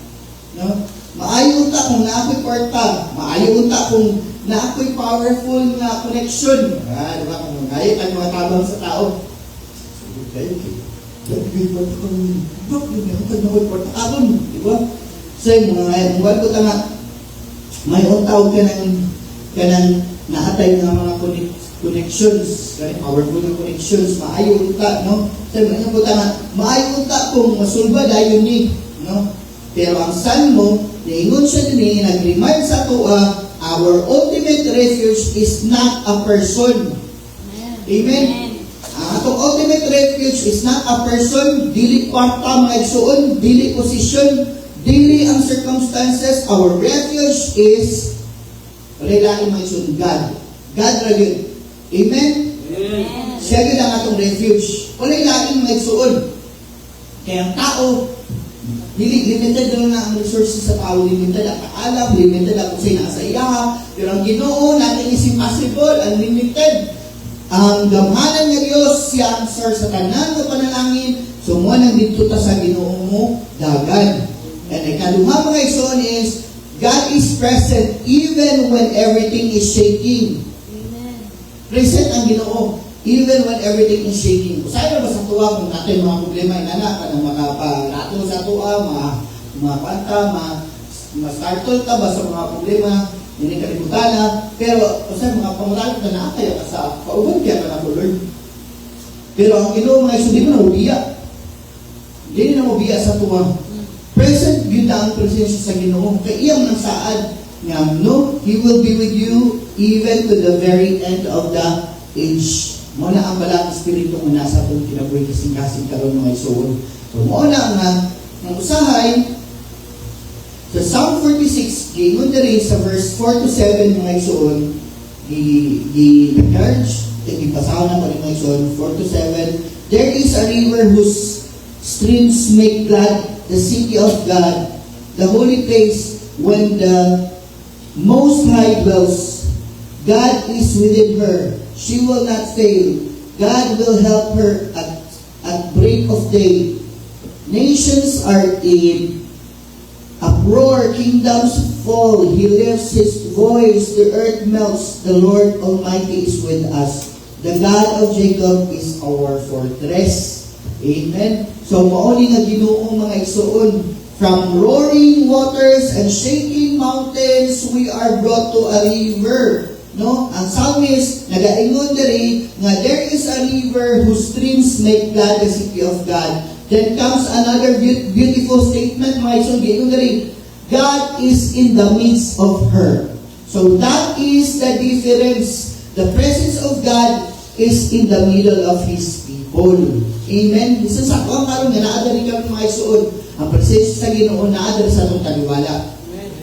No? Maayo unta kung naakoy kwarta. Maayo unta kung naakoy powerful na connection. Diba? Kung gayet ang mga tabang sa tao. Okay. Diba? So yung mga buwan ko tanga, may untaw ka ng naatay ng mga connections, powerful na connections, maayo unta, no? So yung po tanga, maayo unta kung masulba dayon ni, no? Pero ang san mo, naingon siya din, nag-remind sa tuwa, our ultimate refuge is not a person. Amen? Atong ultimate refuge is not a person, dili kwarta mga igsuon, dili posisyon, dili ang circumstances. Our refuge is Walay lain mga isun, God. God ra yun. Amen? Siya yun ang atong refuge. Walay lain mga isuon. Kaya ang tao, limited doon na ang resources sa tao, limited ang kaalam, limited ang kusay na sa iyaha, pero ang Ginoo natin is impossible, unlimited. Ang gamhanan nga Dios siya answer sa tanan nga panalangin, so mo nang dito ta sa Ginoo mo dagan. And ikaduha mga ison is God is present even when everything is shaking. Present ang Ginoo even when everything is shaking. Usahay ba sa tuwa kung natin mga problema inana kanang makapalato sa tuwa, mga panta, ma-startle ka ba sa mga problema, hindi kalimutan na, pero usahay mga pamulalit na naakaya ka sa pauban kaya ka na po Lord. Pero ang Ginoo mga iso, di mo na ubiya. Hindi na ubiya sa tuwa. Present yun na ang presensya sa Ginoo. Kaya iyang nang saad nga, no, He will be with you even to the very end of the age. Muna ang balang espiritu mo nasa itong kinabuhi kasing-kasing karoon mga isuon. So, muna nga, ang usahay, sa Psalm 46, giingon na rin sa verse 4 to 7 mga isuon, di-encourage, ipasaw na pa rin mga isuon, 4 to 7, there is a river whose streams make glad the city of God, the holy place when the Most High dwells. God is within her. She will not fail. God will help her at break of day. Nations are in uproar, kingdoms fall. He lifts His voice, the earth melts. The Lord Almighty is with us. The God of Jacob is our fortress. Amen. So mauli nga Ginoo mga igsoon, from roaring waters and shaking mountains, we are brought to a river. No? Ang psalmist, nagaingon diri nga there is a river whose streams make glad the city of God. Then comes another beautiful statement, mga isong giingon diri, God is in the midst of her. So that is the difference. The presence of God is in the middle of His people. Amen. Isa sa ako ang karon nga naadari kami mga isuod, ang presensya sa Ginoo naadari sa atong taliwala.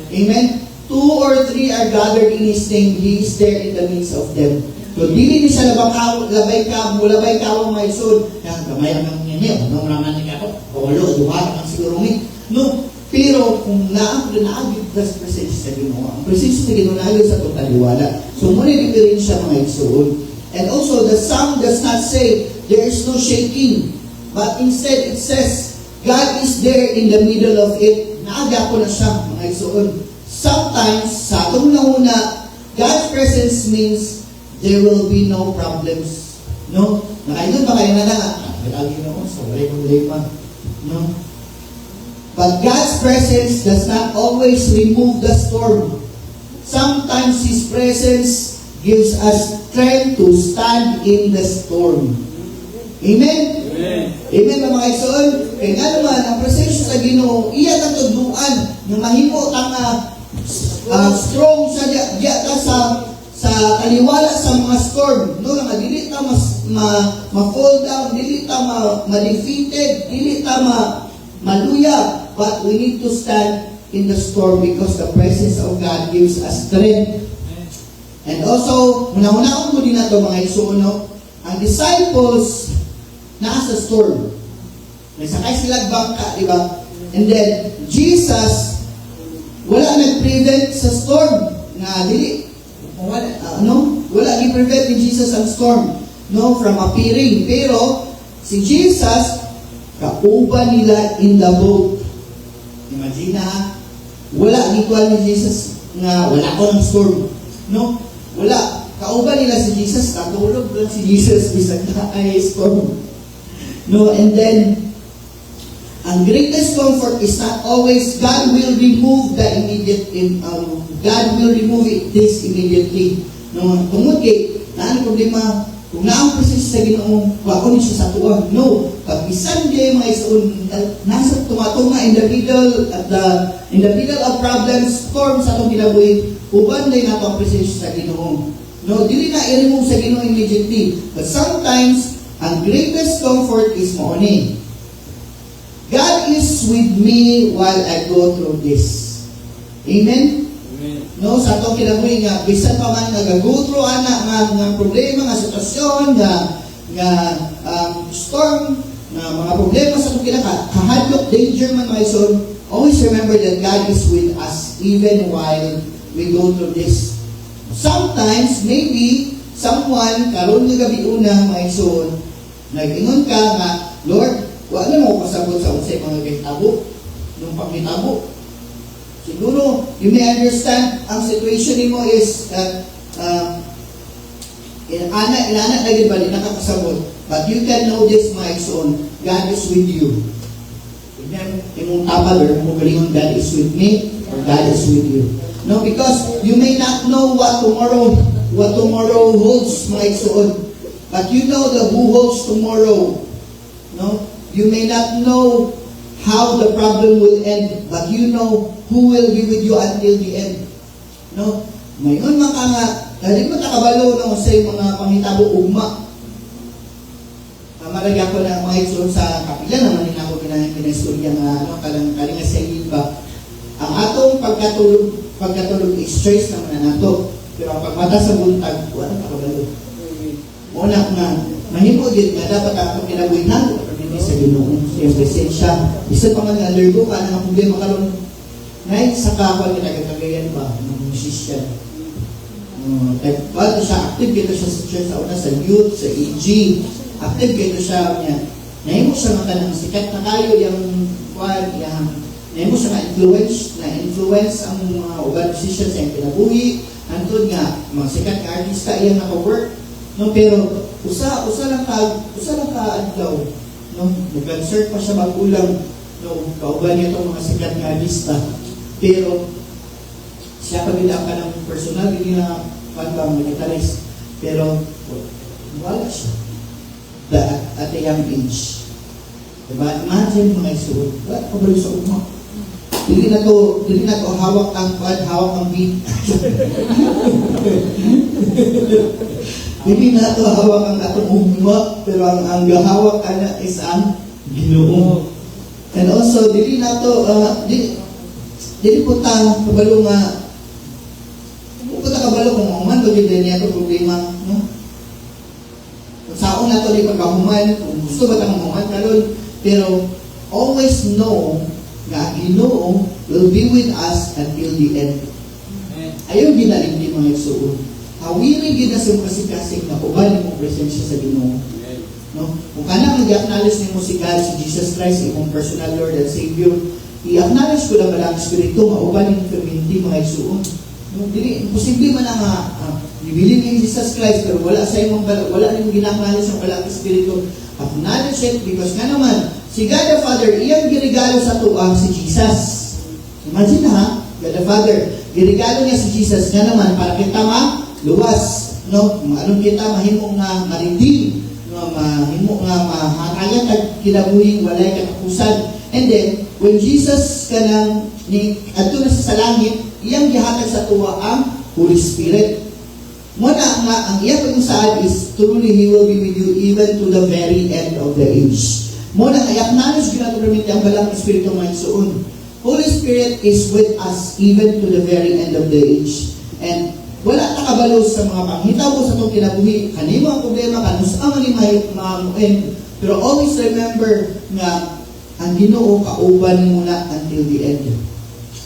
Amen. 2 or 3 are gathered in His name, He is there in the midst of them. So, dili ni siya labay ka, mga isod. Kaya, gamay ang niya, nung raman niya ako, pawalo, duha, ang siguro ni. No, pero kung naagid sa presensya sa Ginoo, ang presensya sa Ginoo naagid sa taliwala. So, muna diferensya mga isod. And also, the psalm does not say, there is no shaking. But instead, it says, God is there in the middle of it. Naaga ko na siya, mga isod. Sometimes, sa atong nauna, God's presence means there will be no problems. No? Nakaingon ba kayo na nga? Lagi na ako, sorry kung pa. No? But God's presence does not always remove the storm. Sometimes His presence gives us strength to stand in the storm. Amen? Amen. Amen na mga igsoon. Kaya nga naman, ang presensya sa Ginoo, iya ang tuduan na mahimo tanga strong sa diya sa kaliwala sa mga storm. No, nga dili ta ma-fall down, dili ta ma-defeated, dili ta maluya, but we need to stand in the storm because the presence of God gives us strength. And also, muna-unaon mo din na ito mga igsoon, no? Ang disciples nasa storm. May sakay sila bangka, di ba? And then, Jesus, wala nag-prevent sa storm na dili. Wala gi-prevent ni Jesus ang storm, no, from appearing. Pero, si Jesus, kauban nila in the boat. Imagine na, wala gikuan ni Jesus nga wala ko ng storm. No? Wala. Kauban nila si Jesus, natulog lang si Jesus bisag na ay storm. No, and then, ang greatest comfort is not always God will remove the immediate, God will remove this immediately. No, tungod kay, naan problema, kung naang presensya sa Ginoo, wako ni siya sa tuwa. No, pag isan di mga isuon, nasa tumatunga in the middle of problems, storm sa atong kinabuhi, uban din nato ang presensya sa Ginoo. No, dili na i-remove sa Ginoo immediately. But sometimes, ang greatest comfort is mauni. God is with me while I go through this. Amen? No, sa atong kinabuhi nga bisan pa man nag-go through nga problema nga sitwasyon nga storm nga mga problema sa atong kahadlok danger man mga igsoon, always remember that God is with us even while we go through this. Sometimes maybe someone karon nga gabi una mga igsoon nag-ingon ka nga, Lord, wala mo pasabot sa unsay mga gitabo nung pangitabo. Siguro, you may understand, ang situation nimo is inana lagi ba, di nakakasabot. But you can know this, my son, God is with you. Tignan, imong tapal, or mo galingon, God is with me, or God is with you. No, because you may not know what tomorrow holds, my son. But you know who holds tomorrow. No? You may not know how the problem will end, but you know who will be with you until the end. No? Ngayon dahil makakabalo na sa mga pangitabo ugma. Marag ako na mga igsoon sa kapila naman din ako pinastorya nga kaling nga sa iba. Ang atong pagkatulog is choice naman na nato. Pero ang pagmata sa buntag, wala makakabalo. Una nga, mahimo din nga dapat atong kinabuhinan sa Ginoo, sa presensya. Isa pa man nga undergo ka na problema karon. Ngayon sa kapwa kita kagayan ba ng musician. Bago siya active kito siya sa church sa una sa youth, sa EG. Active kito siya niya. Nahimo siya maka ng sikat na kayo yung kuan yang nahimo siya na-influence ang mga ubang musicians sa kinabuhi. Antod nga mga sikat nga artista iya naka-work. No, pero usa lang ka adlaw. No, nag-concert pa siya magulang, no, kauban niya itong mga sikat nga artista. Pero, siya pabila ka ng personal, hindi na pagkang gitarist. Pero, wala siya. At a young age. Diba? Imagine mga isuod, wala pa ba sa uma? Hindi na to hawak ang beat. Hindi na ito hawak ang atong ugma, pero ang gahawak ana is ang Ginoo. And also, dili na ito, dili po ta kabalo nga, kabalo kung mahuman, bagay din niya ito problema, no? Kung saon na ito, di pagkahuman, kung gusto ba itang mahuman, kalon, pero always know nga Ginoo will be with us until the end. Ayaw ginaling di mga igsoon. Hawiri gid sa kasing-kasing na uban mo presensya sa Ginoo. No? Kung kana mag-acknowledge nimo si God, si Jesus Christ, imong personal Lord and Savior, i-acknowledge ko lang ang Espiritu mauban ning community mga igsoon. No, dili imposible man nga ibili ni Jesus Christ pero wala sa imong wala ning ginaknowledge ang wala Espiritu. Acknowledge it because nga naman si God the Father iyang giregalo sa tuang si Jesus. Imagine ha, God the Father giregalo niya si Jesus nga naman para kita luwas, no? Anong kita mahimo nga ma-redeem, no? Mahimo nga mahatayan at kinabuhing walay katapusan. And then, when Jesus kanang adto na sa langit, iyang gihatag sa tuwa ang Holy Spirit. Muna nga, ang iyang pag-usad is, truly He will be with you even to the very end of the age. Muna nga, i-acknowledge ginaturamit ang balang Espiritu ng Maysoon. Holy Spirit is with us even to the very end of the age. And wala ta kabalo sa mga panghitabo sa itong kinabuhi. Kanimo ang problema, kanus ang ni maamuin. Pero always remember nga ang Ginoo kauban muna until the end.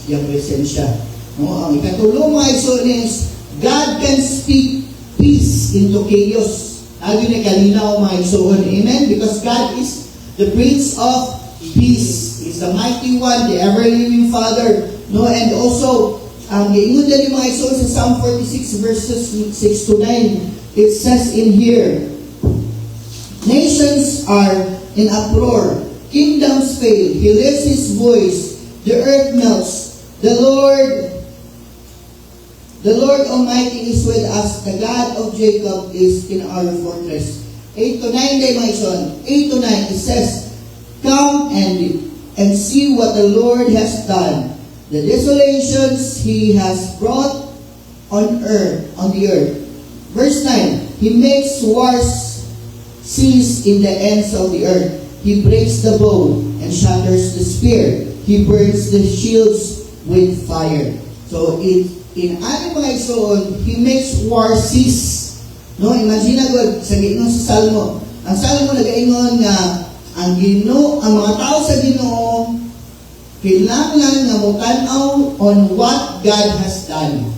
Yung presensya. No? Ang ikatulong mga igsoon is, God can speak peace into chaos. Lagi na kalinaw mga igsoon. Amen? Because God is the Prince of Peace. He's the mighty one, the ever-living Father. No? And also, ang iingon din yung mga igsoon sa Psalm 46 verses 6 to 9, it says in here, nations are in uproar, kingdoms fail, He lifts His voice, the earth melts, the Lord Almighty is with us, the God of Jacob is in our fortress. 8 to 9 day mga igsoon, 8 to 9, it says, come and see what the Lord has done. The desolations He has brought on the earth. Verse 9, He makes wars cease in the ends of the earth. He breaks the bow and shatters the spear. He burns the shields with fire. So in aning mga igsoon, He makes war cease. No, imagine God sa giingon sa Salmo. Ang Salmo nagaingon nga ang mga tao sa Ginoo kailangan nga mutanaw on what God has done.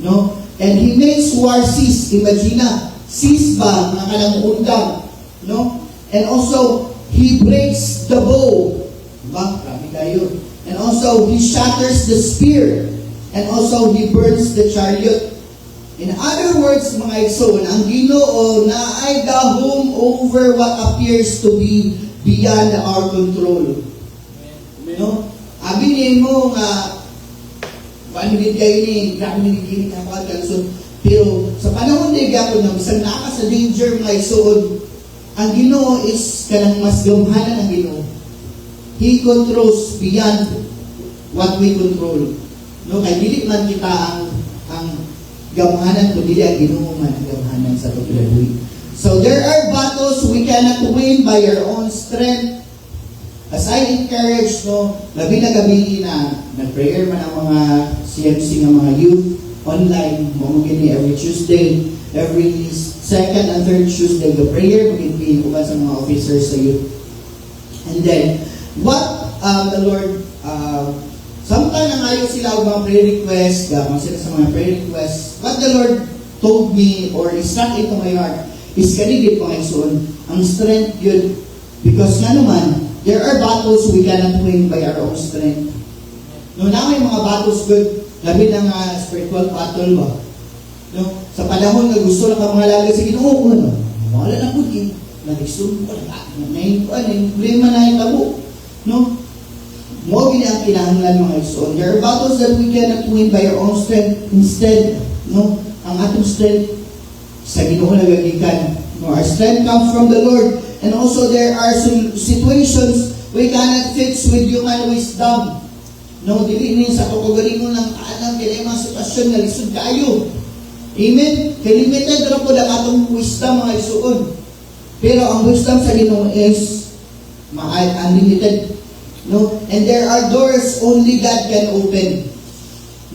No? And He makes war cease. Imagine cease ba nga kanang undang. No? And also He breaks the bow. Diba? Grabe kayo. And also He shatters the spear. And also He burns the chariot. In other words, mga igsoon, ang Ginoo na ay gahom over what appears to be beyond our control. No? Abi niya mo nga, paano din kayo ni, grabe niliginit ang pagkalusod. Pero sa panahon na igapon na, isang naka sa danger mga igsoon, ang Ginoo is kanang mas gamhanan ang Ginoo. He controls beyond what we control. No? Kaya dili man kita ang gamhanan ko dili ang Ginoo man ang gamhanan sa paglabuhi. So there are battles we cannot win by our own strength. As I encourage, no, labi na gabi na nag-prayer man ang mga CMC ng mga youth online, mamugin ni every Tuesday, every second and third Tuesday, the prayer magiging uban sa mga officers sa youth. And then, what the Lord, sometimes nangayo sila ang mga prayer requests, gamang sila sa mga prayer requests. What the Lord told me or is not into my heart is kanigit mga igsoon, ang strength yun. Because nga naman, there are battles we cannot win by our own strength. No, na may mga battles good, labi na nga spiritual battle ba? No, sa panahon na gusto lang ang mga lagay sa Ginoo, no, wala na po din. Nag-isum ko lang, problema na yung tabo. No? Mo gini ang kinahanglan mga igsoon. There are battles that we cannot win by our own strength. Instead, no, ang atong strength sa Ginoo nagagikan. No, our strength comes from the Lord. And also there are situations we cannot fix with human wisdom. No, dili ni sa pagkagalingon ng anang kaya mga sitwasyon na lisod kayo. Amen? Kaya limited ra po ang atong wisdom mga igsoon. Pero ang wisdom sa Ginoo is unlimited. No? And there are doors only God can open.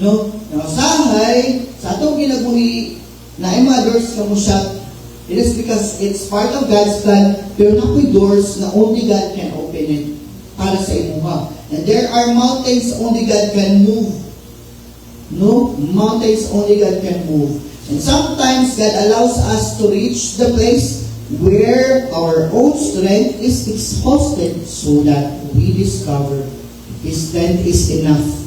No? Now, sahay, sa atong ginabuhi, na ay mga doors na mo shut. It is because it's part of God's plan, pero nakoy doors na only God can open it para sa imuha. And there are mountains only God can move. No? Mountains only God can move. And sometimes God allows us to reach the place where our own strength is exhausted so that we discover His strength is enough.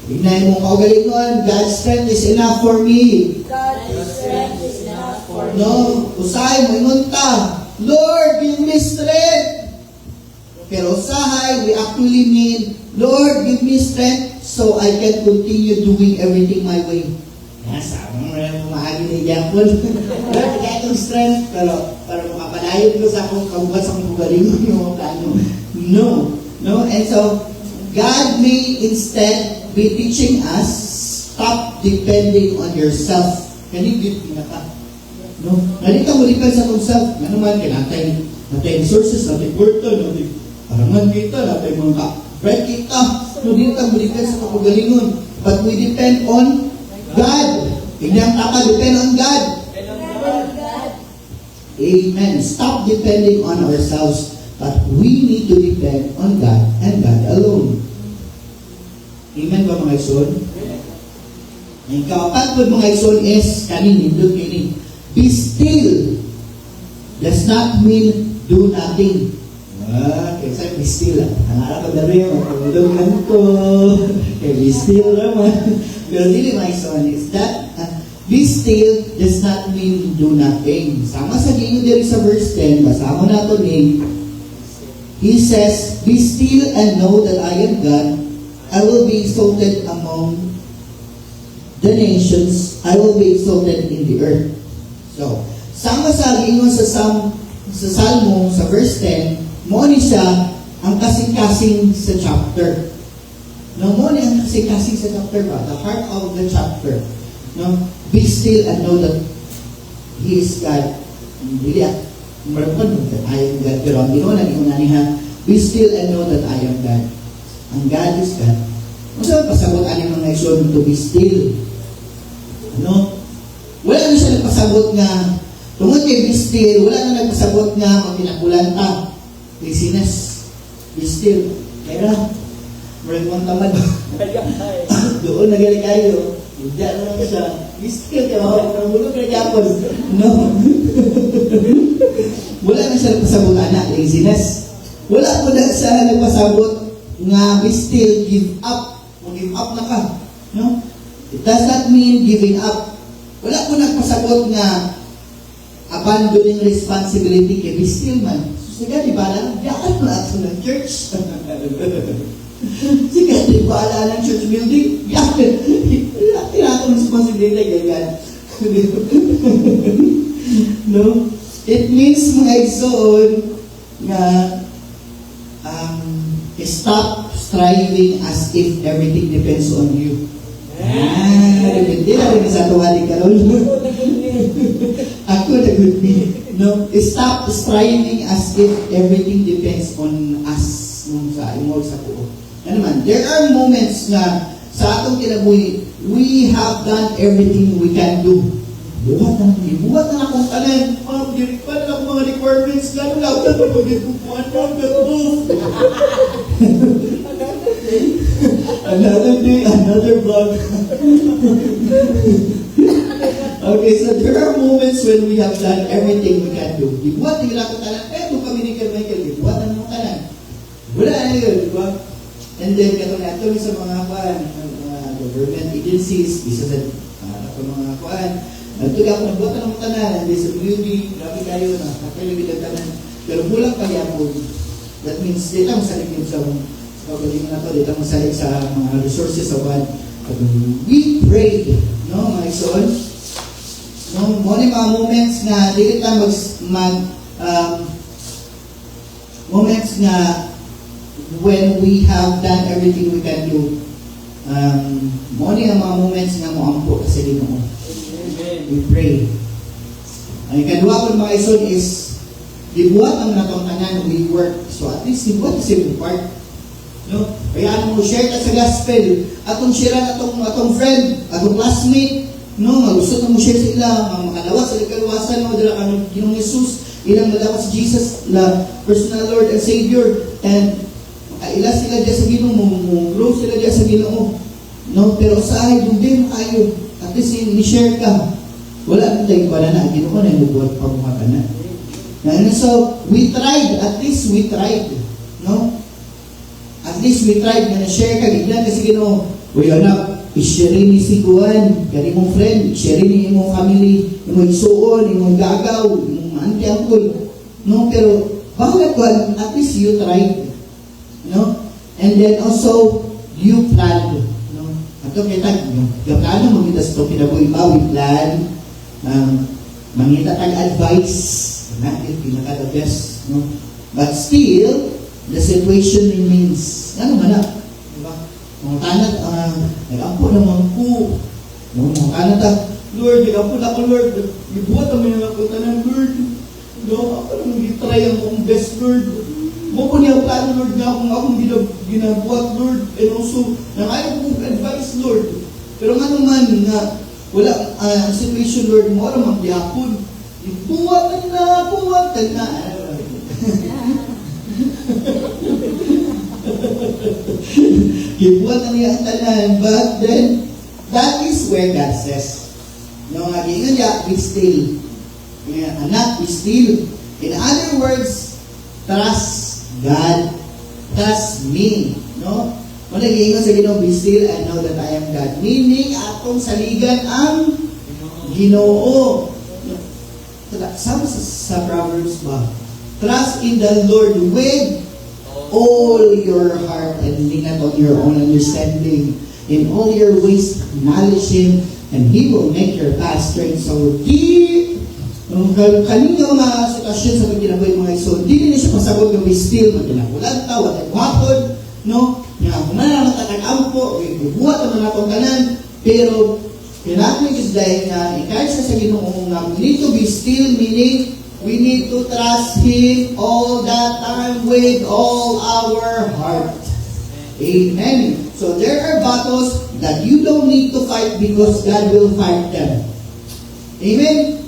Ignay mo kaugalingon, God's strength is enough for me. God's strength is enough for me. No, usahay mo ingon ta, Lord, give me strength. Pero usahay, we actually mean, Lord, give me strength so I can continue doing everything my way. Nasa mo maagi ni Japon. Lord, kaya itong strength, pero makapalayo ko sa akong kabukas sa akong galingon yung plano. No. And so, God may instead be teaching us, stop depending on yourself. Kanigit pinaka. No? Nalita mo depend sa itong self. Ano man, kinatay resources, natay porto, natay parangan kita, natay mga bread kita. No, dito mo depend sa kapagalingon. But we depend on God. Inyang taka, depend on God. Amen. Stop depending on ourselves. But we need to depend on God and God alone. Amen ba mga igsoon? Ang kaapat po mga igsoon is kanin kini. Be still does not mean do nothing. Kaysa be still. Ang harap ang dami yung magpagulong lang ko. Kaya be still naman. Pero dili mga igsoon is that be still does not mean do nothing. Sama sa ginyo diri sa verse 10, basa mo na ito ni He says, be still and know that I am God. I will be exalted among the nations. I will be exalted in the earth. So, sama sa gingon sa Salmo, sa verse 10, mo ni siya ang kasing-kasing sa chapter. No, mo ni ang kasing-kasing sa chapter ba? The heart of the chapter. No, be still and know that He is God. Hindi Marapon mo that I am God. Pero ang ginawa na niya, be still and know that I am God. Ang God is God. Masa pasabot ani mga igsoon to be still. Ano? Wala na siya nagpasabot nga tungod kay be still, wala na nagpasabot nga magpinakulanta. Laziness. Be still. Kaya murag mong tamad. Doon nagaling kayo. Hindi na siya. Be still kaya mahulog na yapon. No? Wala na siya nagpasabot anak. Laziness. Wala po na siya nagpasabot nga be still, give up. Give up na ka. No? It does not mean giving up. Wala po nagpasabot nga abandoning responsibility kay be still man. So, sige, di ba lang? Yakan na ito ng church. Sige, di ba lang ng church building? Yakan. Tinatong responsibility kay God. No? It means mga igsoon nga stop striving as if everything depends on you. Hindi na rin sa tuwali ka ron. Ako na good me. No? Stop striving as if everything depends on us. No? Sa imo sa ko. Ano man, there are moments na sa atong kinabuhi, we have done everything we can do. Buhat na akong tanan. Diri pa na akong mga requirements. Lalo lang na pag-ipupuan na ang gato. Another day, another vlog. Okay, so there are moments when we have done everything we can do. Dibuhat, hindi lang akong tanan. Ito kami ni Michael, dibuhat na akong tanan. Wala na yun, di ba? And then, katong nato sa mga government agencies, isa sa mga kuan, nagtuloy ako, nagbuhat na akong tanan, and then sa beauty, grabe kayo na, nakailigid ang tanan. Pero bulang pagyapon. That means, di lang sa ligid sa pagalingan na to, dito mo salig sa mga resources sa one. We pray, no, mga igsoon. No, mo ni mga moments na dili ta moments na when we have done everything we can do. Mo ni ang mga moments nga mo ampo sa Ginoo. We pray. Ang ikadua ko mga igsoon is dibuhat ang natong tanan we work. So at least dibuhat kasi part. No? Kaya ano mo share ka sa gospel, atong share atong friend, atong classmate, no, magusot na mo share sa ila, makalawat sa kalwasan no, dala kanang Ginoong Hesus, ilang malawat sa Jesus na personal Lord and Savior, and makaila sila diya sa Ginoo, grow sila diya sa Ginoo. No, pero sa ay dugay kayo, at least ni-share ka. Wala nang tayo pala na Ginoo na ibubuhat pa mo ka na. And so we tried, at least we tried, no? At least we tried na na-share ka, gignan kasi Ginoo, uy anak, i-share ni si Juan, gani mong friend, i-share ni imong family, imong isuon, imong gagaw, imong auntie, uncle. No, pero, bakit Juan, at least you tried. No? And then also, you planned. No? Ato kita, yung plano mo kita sa ito, pinabuhibaw, we plan, mangita tag-advice, na, pinaka the best. No? But still, the situation remains. Ano man na? Diba? Mga kanat, nag-ampo naman ko. Mga kanat, Lord, nag-ampo na ako, Lord. Ibuhat naman yung ako tanan, Lord. No, ako naman gitry ang kong best, Lord. Mo po niya ang plano, Lord, nga akong ginabuhat, Lord. And also, nakayo kong advice, Lord. Pero nga naman, nga, wala ang situation, Lord, mo aram ang diyapon. Buhat na. Gibuhat na niya ang tanan, but then that is where God says, no, ingan niya, be still. Anak, be still. In other words, trust God, trust me. No? Kung nag-iingon sa Ginoo, be still and know that I am God. Meaning, atong saligan ang Ginoo. Sama sa Proverbs ba? Trust in the Lord with all your heart and lean not on your own understanding. In all your ways, acknowledge Him, and He will make your path straight. So, kanina mga sitwasyon sa pagkinabuhi mga iso, hindi siya pasagot ng still, magkinakulan ta, walang hapon, no? Nga, kung na naman tatag-ampo, bubuhat naman akong kanan, pero, kailangan is dahil nga, kahit sa Ginoo nga, we need to be still, meaning, we need to trust Him all that time with all our heart. Amen. So there are battles that you don't need to fight because God will fight them. Amen.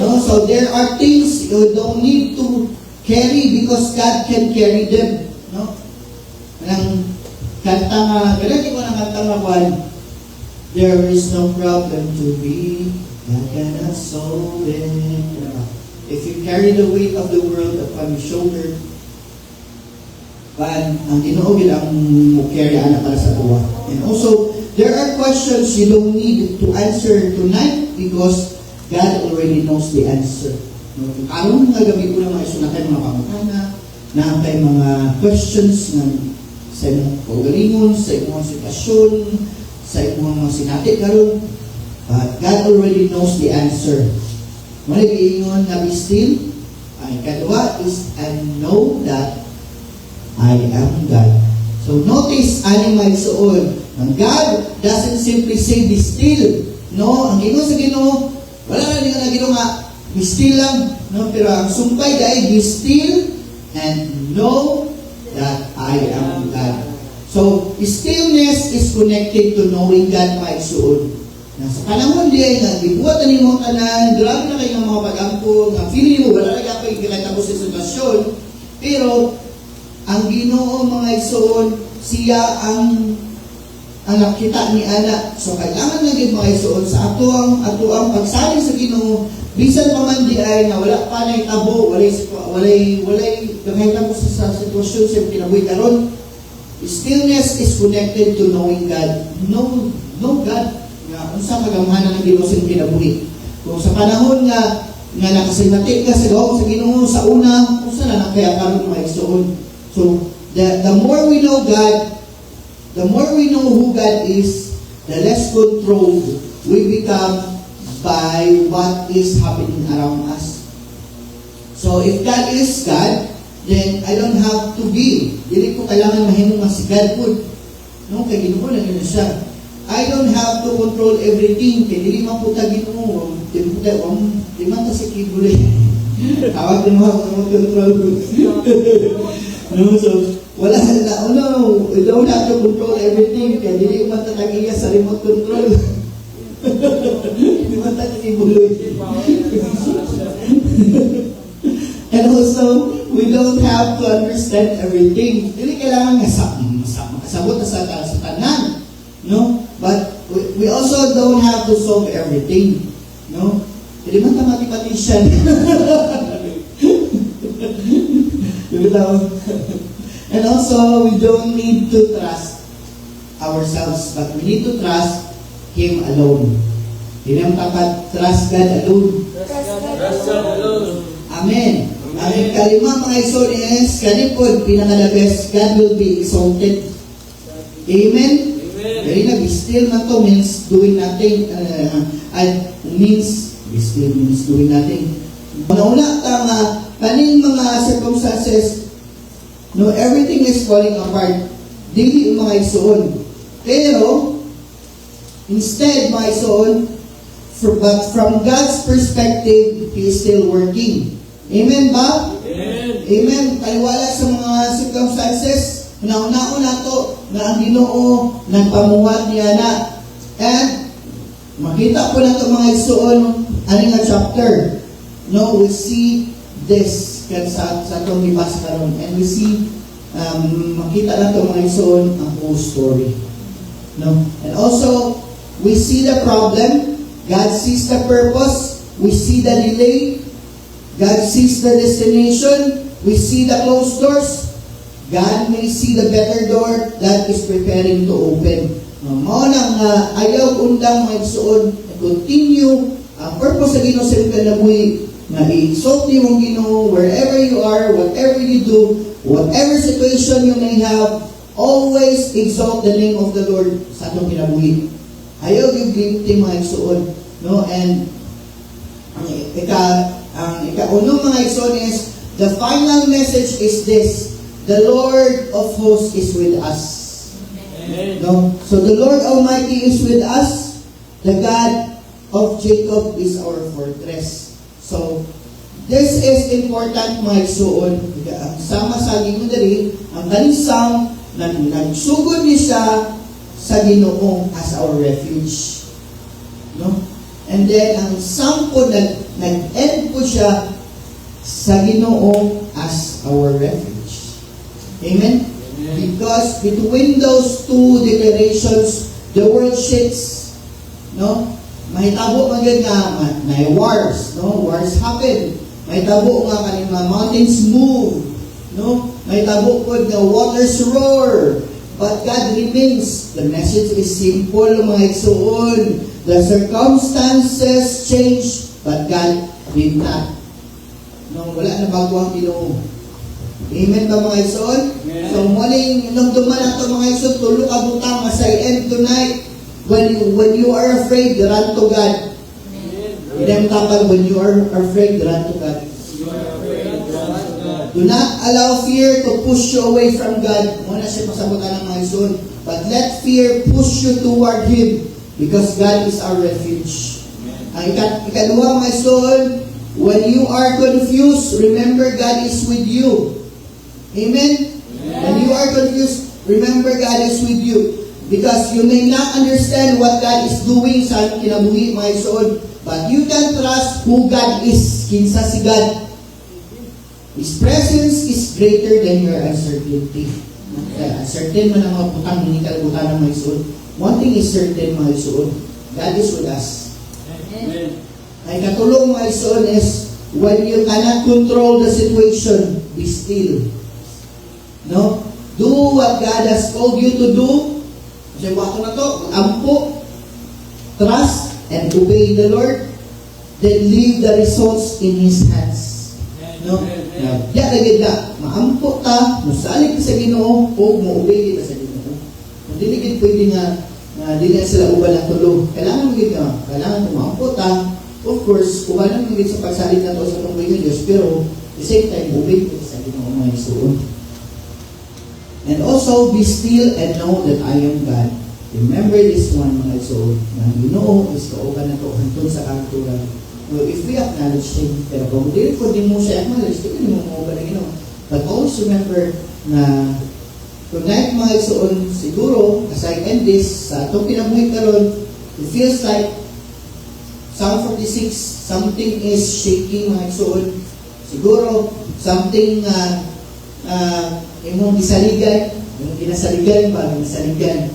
No, so there are things you don't need to carry because God can carry them. No? Ang kanta nga, ganun ko ng kanta nga kwan, there is no problem to be, God cannot solve it. If you carry the weight of the world upon your shoulder, ang Ginoo gid ang mo-carry ana para sa tuwa. And also, there are questions you don't need to answer tonight because God already knows the answer. Karon nga gabi ko lang mga isunakay mga pangutana, na kay mga questions na sa imong kaugalingon, sa imong sitwasyon, sa imong mga sinati karon. God already knows the answer. Mali giingon nga be still. Ang kadua is I know that I am God. So notice ani maigsuon, ang God doesn't simply say be still. No, ang ingon sa Ginoo, wala na nga Ginoo nga be still lang, no, pero ang sumpay dai be still and know that I am God. So stillness is connected to knowing God maigsuon. Sa panahon diay nga gibuhat ani mo tanan, grabe na kayo ng mga pag-ampo, nga feeling mo wala na gyapon gikatapos sa sitwasyon, pero ang Ginoo mga igsoon, siya ang nakita ni ana. So kailangan na gyud mga igsoon sa ato ang pagsalig sa Ginoo, bisan pa man di ay na wala pa nay tabo, walay kahitabo sa sitwasyon sa kinabuhi karon. Stillness is connected to knowing God. Know God nga unsa kagamhanan ng Ginoo sa kinabuhi. Kung sa panahon nga nakasinati ka sa gawon sa Ginoo sa una, unsa na kaya karon mga igsoon. So, the more we know God, the more we know who God is, the less controlled we become by what is happening around us. So, if God is God, then I don't have to be. Dili ko kailangan mahimong masigad po. No, kay Ginoo lang yun siya. I don't have to control everything. Kaya dili man po ta Ginoo. Di man ta si kibuli. Tawag din mo ako control. No, so, wala na, no, we don't have to control everything. Kaya dili man tatagiya sa remote control. Di man tagibuloy. And also, we don't have to understand everything. Dili kailangan makasabot sa tanan. No? But we also don't have to solve everything. No? Dili man ta mathematician. And also, we don't need to trust ourselves, but we need to trust Him alone. Hindi naman tapat, trust God alone. Trust God alone. Amen. Ang kalima mga igsoon is, kanipod, pinaka-the-best, God will be exalted. Amen? Very na, be still na to means doing nothing. Be still means doing nothing. Una-una, kaning mga circumstances, no, everything is falling apart. Dili mga igsoon. Pero, instead, mga igsoon, but from God's perspective, He is still working. Amen ba? Amen. Amen. Kaliwala sa mga circumstances, una-una to na ang Ginoo nagpamuhat niya na. And, makita po na ito mga igsoon, ano nga chapter. No, we see this sa itong libas karon, and we see makita na ito mga igsoon ang whole story. No? And also, we see the problem, God sees the purpose, we see the delay, God sees the destination, we see the closed doors, God may see the better door that is preparing to open. Mao nang ayaw undang mga igsoon, continue ang purpose sa Ginoo sa kinabuhi, na i-exalt niyo ang Ginoo wherever you are, whatever you do, whatever situation you may have, always exalt the name of the Lord sa atong kinabuhi. Ayaw yung guilty mga igsoon, no? And ang ika-unong mga igsoon is, the final message is this: the Lord of hosts is with us. Amen. No? So the Lord Almighty is with us. The God of Jacob is our fortress. So, this is important mga igsoon. Ang sama sa gingon dali, ang kaning psalm nagsugod ni siya sa Ginoo as our refuge. No? And then, ang sampo, nag-end po siya sa Ginoo as our refuge. Amen? Because between those two declarations, the world shakes. No? Mahitabo magad nga, may wars. No? Wars happen. Mahitabo nga kaning mga mountains move. No? Mahitabo po the waters roar. But God remains. The message is simple, mga igsoon. The circumstances change, but God did not. No, wala na bago ang Ginoo. Amen ba, mga igsoon? So muling nung duman ato, mga igsoon, tulo ka butang as I end tonight. When you are afraid, run to God. Idem tapal, when you are afraid, run to God. Do not allow fear to push you away from God. Muna siya pasabutan ng mga igsoon. But let fear push you toward Him. Because God is our refuge. Ang ikaduha, mga igsoon, when you are confused, remember God is with you. Amen? When you are confused, remember God is with you. Because you may not understand what God is doing sa kinabuhi, mga igsoon. But you can trust who God is. Kinsa si God. His presence is greater than your uncertainty. Uncertain man ang mga butang, hindi kalibutan ng mga igsoon. One thing is certain, mga igsoon. God is with us. Amen. Ay katulong, mga igsoon, is when you cannot control the situation, be still. No? Do what God has told you to do. Kasi wato na to, ampo, trust, and obey the Lord. Then leave the results in His hands. No? Diya lagi na, maampo ta, musalig sa Ginoo, o mo-obey kita sa Ginoo. Kung diligid pwede nga, di na sila uban ang tulog. Kailangan maampo ta. Of course, ubanan mo sa pagsalig na to sa tungkol ng Diyos, pero at the same time, obey kita sa Ginoo, mga igsoon. And also, be still and know that I am God. Remember this one, mga igsoon, na Ginoo is kauban na to, hantun sa kanturan. Well, if we acknowledge Him, pero kung hindi mo siya acknowledge, di mo mauban na Ginoo. But always remember na tonight, mga igsoon, siguro, as I end this, sa itong kinabuhi karon, it feels like Psalm 46, something is shaking, mga igsoon. Siguro, something imong gisaligan, imong ginasaligan ba, ginasaligan.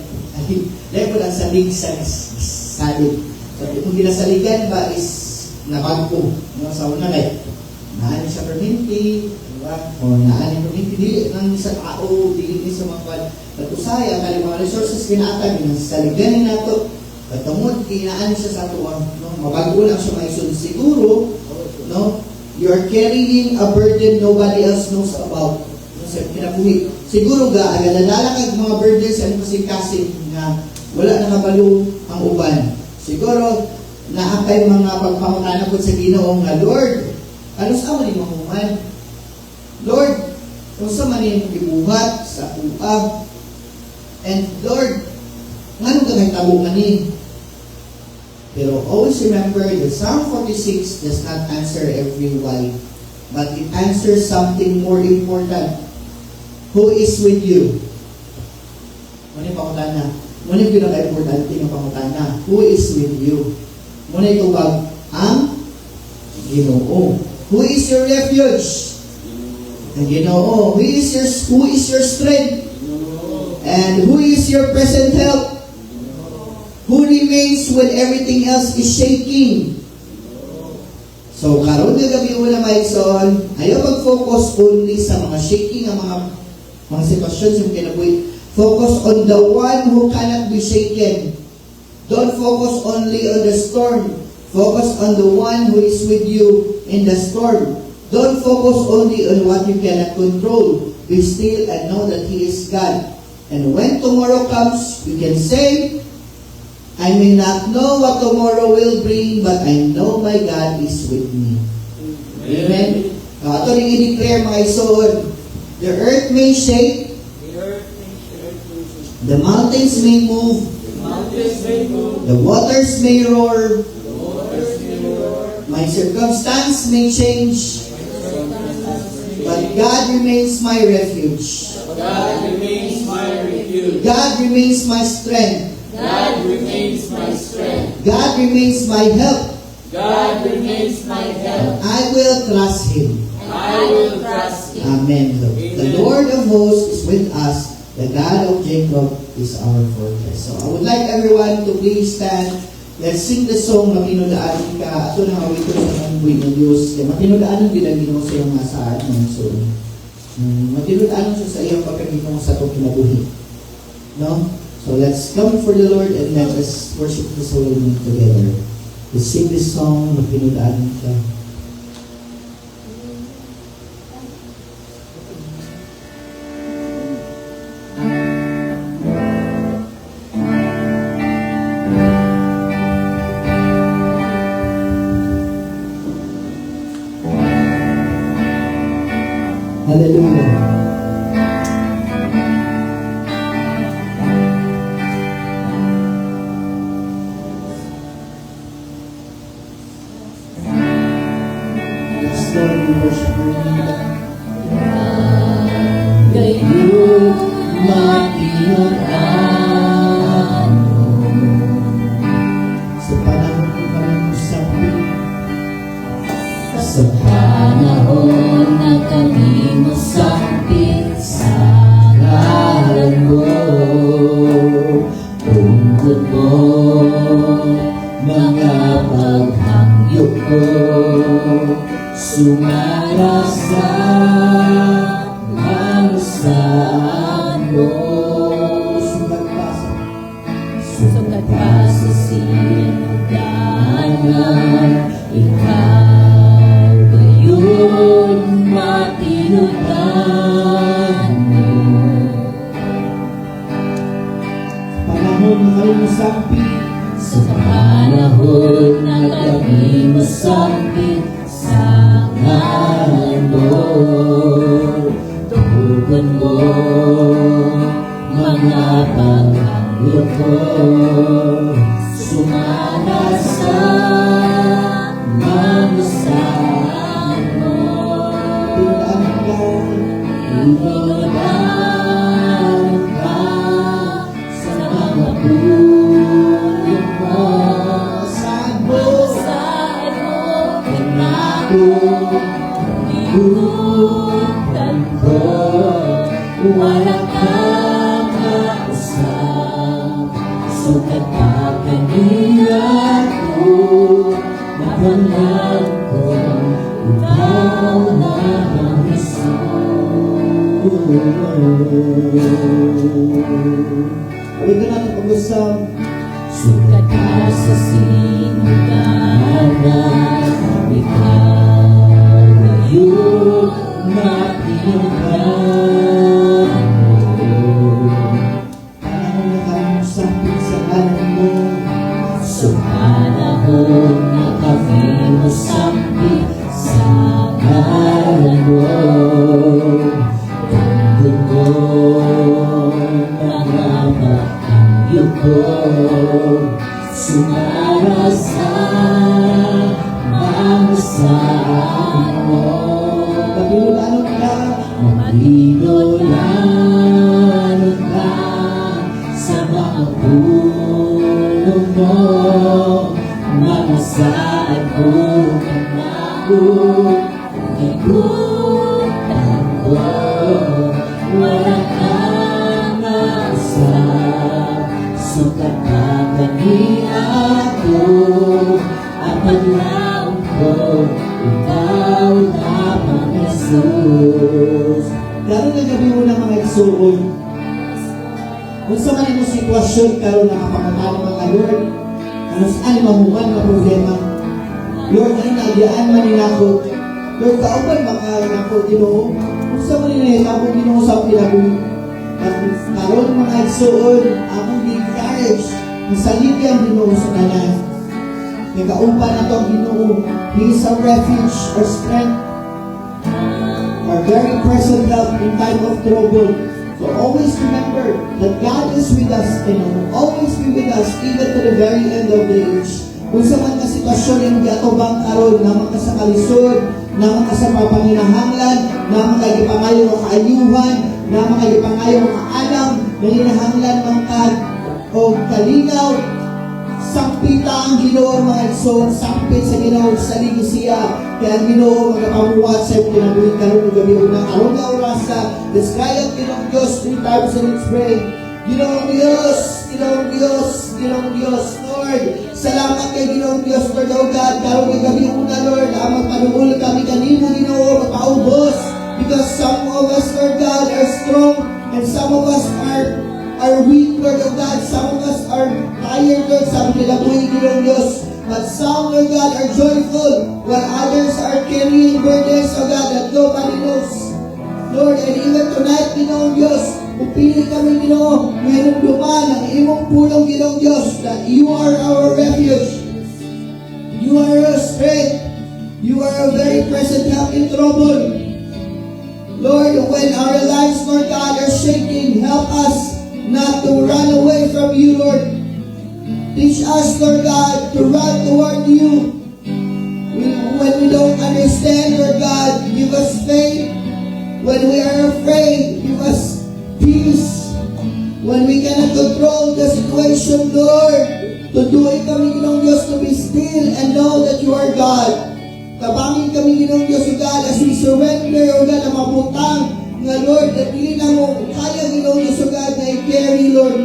Dahil po lang salig sa salig. So, imong ginasaligan ba is nabagpo. Sa una kay, naan sa perminti, diba? O naan yung perminti, dili nang sa tao, dili sa mga kwan. At usaya, kaya mga resources kinatag, ginasaligan na ito. At tungod, kinaan siya sa tuwang. No? Mabago lang siya maisun. Siguro, no? You are carrying a burden nobody else knows about. Sa kinabuhi. Siguro nadala kag mga burdens ano kasing na wala nakabalo ang uban. Siguro naakay mga pagpangutana po sa Ginoo nga, Lord, ano sa man imong human? Lord, kung sa man imong gibuhat sa uab. And Lord, ngano ka nagtabo ani? Pero always remember that Psalm 46 does not answer every why, but it answers something more important. Who is with you? Muna yung pangutana. Muna yung pinaka-importante ng pangutana. Who is with you? Muna yung tubag, ang Ginoo. Who is your refuge? Ang Ginoo. Who is your strength? And who is your present help? Who remains when everything else is shaking? So, karon nga gabi una, Maison, ayaw mag-focus only sa mga shaking, ang mga sitwasyon yung kinabuhi. Focus on the one who cannot be shaken. Don't focus only on the storm. Focus on the one who is with you in the storm. Don't focus only on what you cannot control. Be still and know that He is God. And when tomorrow comes, you can say, I may not know what tomorrow will bring, but I know my God is with me. Amen? Ito rin i-declare, mga igsoon. The earth may shake. The mountains may move. The waters may roar. My circumstance may change. But God remains my refuge. you. God remains my strength. God remains my strength. God remains my help. God remains my help. I will trust Him. I will trust Him. Amen. The Lord of hosts is with us. The God of Jacob is our fortress. So I would like everyone to please stand. Let's sing the song Matinudaan Ka. Ito na hawit ko sa mga ng Diyos. Matinudaan din ang Ginoo sa iyong masaan ng so, matinudaan siya sa iyong pagkaginoo sa itong kinabuhi. No? So let's come for the Lord and let us worship His holy name together. Let's sing this song Matinudaan Ka. Hallelujah. Let's go and worship our name. Gayon matinudaan mo. Sa panahon ko kami musapin, Sa panahon na kami masakit sa ngalan mo, tungkol mo, mga paghangyok ko, sumarasa saan mo. Sukat pa sa sinudanan, ikaw gayon matinudaan mo. panahon na kami musapin, Sa panahon na kami masakit sa ngalan mo, tugon mo mga paghangyok ko, sumarasa mamasaan mo. pinudaan ka. Tinudaan ka sa mga pulong mo, Saan mo? saan mo pinako, ikutan ko, wala kang kausap, sukat pa kanina ko, napanag ko, ikaw na ang Pwede natin pag-usap. sukat ka sa sinudanan, ikaw ngayon matinudaan mo. Panahon na kami musapin sa kanan mo. Sa panahon na kami masakit sa ngalan mo, tungkol mo mga paghangyok ko, sumarasa mamasaan mo. Pagpinudaan ka. Matinudaan ka sa mga pulong mo, mamasaan ko ang ikutan ko, wala kang mausap, sukat ka kami ako, ang paglaong ko, ikaw lamang Jesus. Karon na gabi mo ng mga igsuon. Kung sa man yung sitwasyon, karon na kapangatan mga Lord, ano saan mamukan na problema. Lord, ano nagyaan man ninako. Lord, kauban mga nako Ginoo. Kung sa man ninako Ginoo sa pinaguli. At karon mga igsuon, among encourage, masaliti ang Ginoo sa tanan. Nagkaumpan na ito ang Ginoo. He is our refuge, our strength, our very present help in time of trouble. So always remember that God is with us and will always be with us even to the very end of the age. Kung sa man ka sitwasyon yung giatubang karon, naman ka sa kalisod, naman ka sa papanginahanglan, naman ka gipangayo ka kaayuhan, naman ka gipangayo ka alam, nanginahanglan mangkag o kalinaw, sampita ang Ginoo mga igsoon, sampit sa Ginoo sa ligisiya, kaya ang Ginoo magapamuhat sa iyong kinabuhi karong gabi unang aron nga orasa. Let's cry out Ginoong Diyos 3 times and let's pray. Ginoong Diyos, Ginoong Diyos, Ginoong Diyos, Lord, salamat kay Ginoong Diyos, Lord, oh God, karong gabi una, Lord, ang magpanuhol kami kanino, Ginoo, magpaubos, because some of us, Lord God, are strong, and some of us are weak, Lord of God. Some of us are tired, Lord. Some kinabuhi, Ginoong Diyos. But some, Lord God, are joyful, while others are carrying burdens, oh God, that nobody knows. Lord, and even tonight, Ginoong Diyos, upili kami, Ginoo, mayroong duman ang imong pulong, Ginoong Diyos, that you are our refuge. You are our strength. You are a very present help in trouble. Lord, when our lives, Lord God, are shaking, help us not to run away from you, Lord. Teach us, Lord God, to run toward you. When we don't understand, Lord God, give us faith. When we are afraid, give us peace. When we cannot control the situation, Lord, tuduin kami, Ginoong Diyos, to be still and know that you are God. Tabangin kami, Ginoong Diyos, O God, as we surrender, O God, ang mabutang nga, Lord, at hindi na mo kaya, Ginoong Diyos, O God, na i-carry, Lord.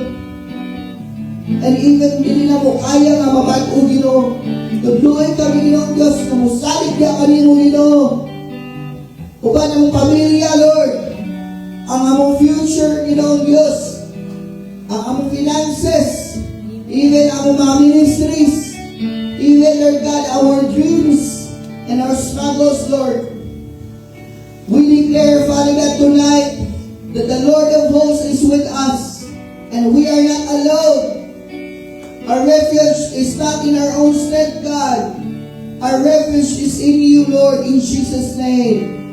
And even hindi na mo kaya nga mabago, Ginoo. Tuduin kami, Ginoong Diyos, na musalig ka kami mo, Ginoo. O ba na mong pamilya, Lord, ang among future, Ginoong Diyos, ang among finances, even among mga ministries, even, Lord God, our dreams, and our struggles, Lord. We declare, Father God, tonight that the Lord of hosts is with us and we are not alone. Our refuge is not in our own strength, God. Our refuge is in you, Lord, in Jesus' name.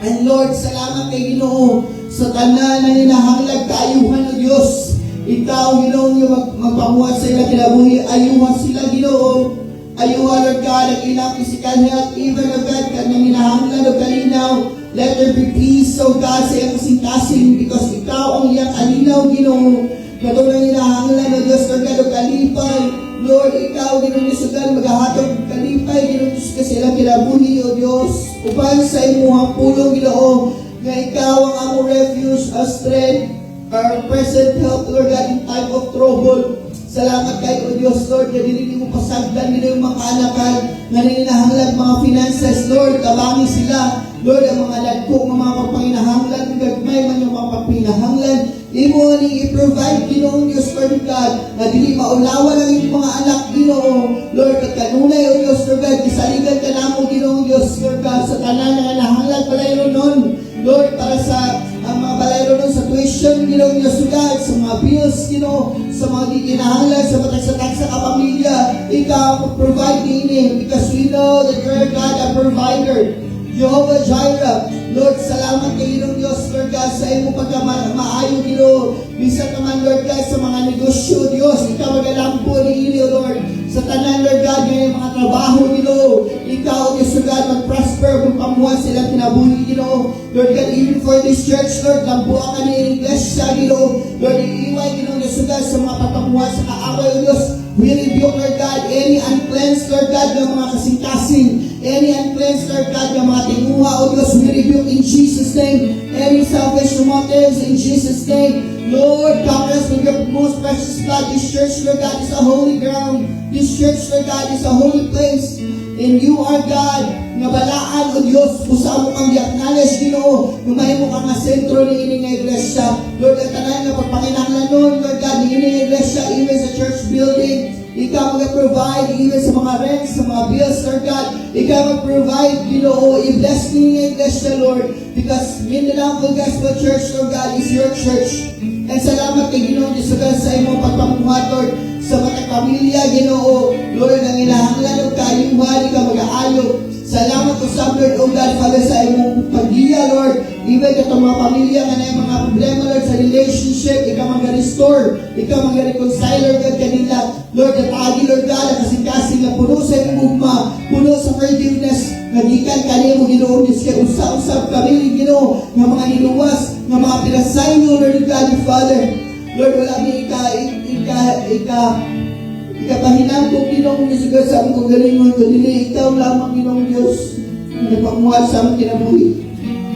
And Lord, salamat kay Ginoo sa tanan na ninahanglag kaayuhan o Diyos. Ikaw, Ginoo, yung magpamuhat sa ilang kinabuhi, ayuhan sila, Ginoo. Ayuha, Lord God, ang ilang physical health, even, Lord God, kang nanginahanglan o kalinaw. Let there be peace, O God, sa iyang kasing-kasing, because ikaw ang iyang kalinaw, Ginoo. Katong nanginahanglan, O Diyos, Lord God, o kalipay. Lord, ikaw, Ginoo Diyos, O God, maghahatog kalipay, Ginoo Diyos, kasi ilang kinabuhi, O Diyos. Upan sa imuhang pulong, Ginoo, nga ikaw ang among refuge, our strength, our present help, Lord God, in time of trouble. Salamat kayo, O Diyos, Lord, na dili mo pasagdan nila yung mga kaanakan na ninahanglan mga finances, Lord, tabangi sila. Lord, ang mga ladkong, mga pagpanginahanglan, gagmay man yung mga pagpanginahanglan, imo ni i-provide, Ginoong Diyos, Lord God, na dili maulawa lang yung mga anak, Ginoo. Lord, at kanunay, O Diyos, Lord God, isaligan ka na mo, Ginoong Diyos, Lord God, sa tanan na nahanglan palayro nun, Lord, para sa mga balayro nun sa tuition, Ginoong Diyos, Lord God, sa mga bills, Ginoo, sa mga di kinahanglan, sa matagsatak sa kapamilya, ikaw provide din because we know that you're God, a provider. Jehovah Jireh, Lord, salamat kay Ginoong Diyos, Lord God, sa iyong pagkamaayo, Ginoo. Bisa naman, Lord God, sa mga negosyo, Diyos, ikaw magalampo ni Ginoo, Lord. Sa tanan, Lord God, ngayon mga trabaho, Ginoo. Ikaw, Diyos, Lord God, mag-prosper kung pamuhan silang kinabuhi, Ginoo. Lord God, even for this church, Lord, lambuan ka ni Iglesia, Ginoo. Lord, iiway, Ginoo, Diyos, Lord God, sa mga patamuhan sa kaaway, Diyos. We rebuke, Lord God, any uncleansed, Lord God, ng mga kasing-kasing, any uncleansed, Lord God, ng mga tinguha, O Diyos, we rebuke in Jesus' name, any selfish motives in Jesus' name. Lord, cover us with your most precious blood. This church, Lord God, is a holy ground. This church, Lord God, is a holy place. And you are God, nga balaan, O Diyos, usa mo kang i-acknowledge, Ginoo, may mo kang sentro ni ining nga iglesia. Lord, at tanan nga pagpanginahanglan nun, Lord God, ni ining iglesia, even sa church building, ikaw mag-provide even sa mga rents, sa mga bills, Lord God. Ikaw mag-provide, Ginoo, i-bless ni ining iglesia, Lord, because Mindanao Gospel Church, Lord God, is your church. And salamat kay Ginoo, Diyos, sa imong pagpamuhat, Lord, sa mga pamilya, Ginoo, Lord, ang inahanglan o kayuhan, ikaw mag-aayo. Salamat ko sa Lord, O God, Father, sa imong pag-iya, Lord. Even katong mga pamilya nga na yung mga problema, Lord, sa relationship, ikaw mag-restore. restore. Ikaw mga reconciler God kanila. Lord, at agi Lord God, at kasing-kasing na puno sa iyong ugma, puno sa forgiveness, nagikan kanimo Ginoo Diyos kay usab-usab kami Ginoo nga mga niluwas, nga mga pinasayno Lord God and Father. Lord, wala mi ikapahinangkong Ginoo Diyos God sa among kagalingon, kundi ikaw lamang Ginoo Diyos na nagpamuhat sa among kinabuhi.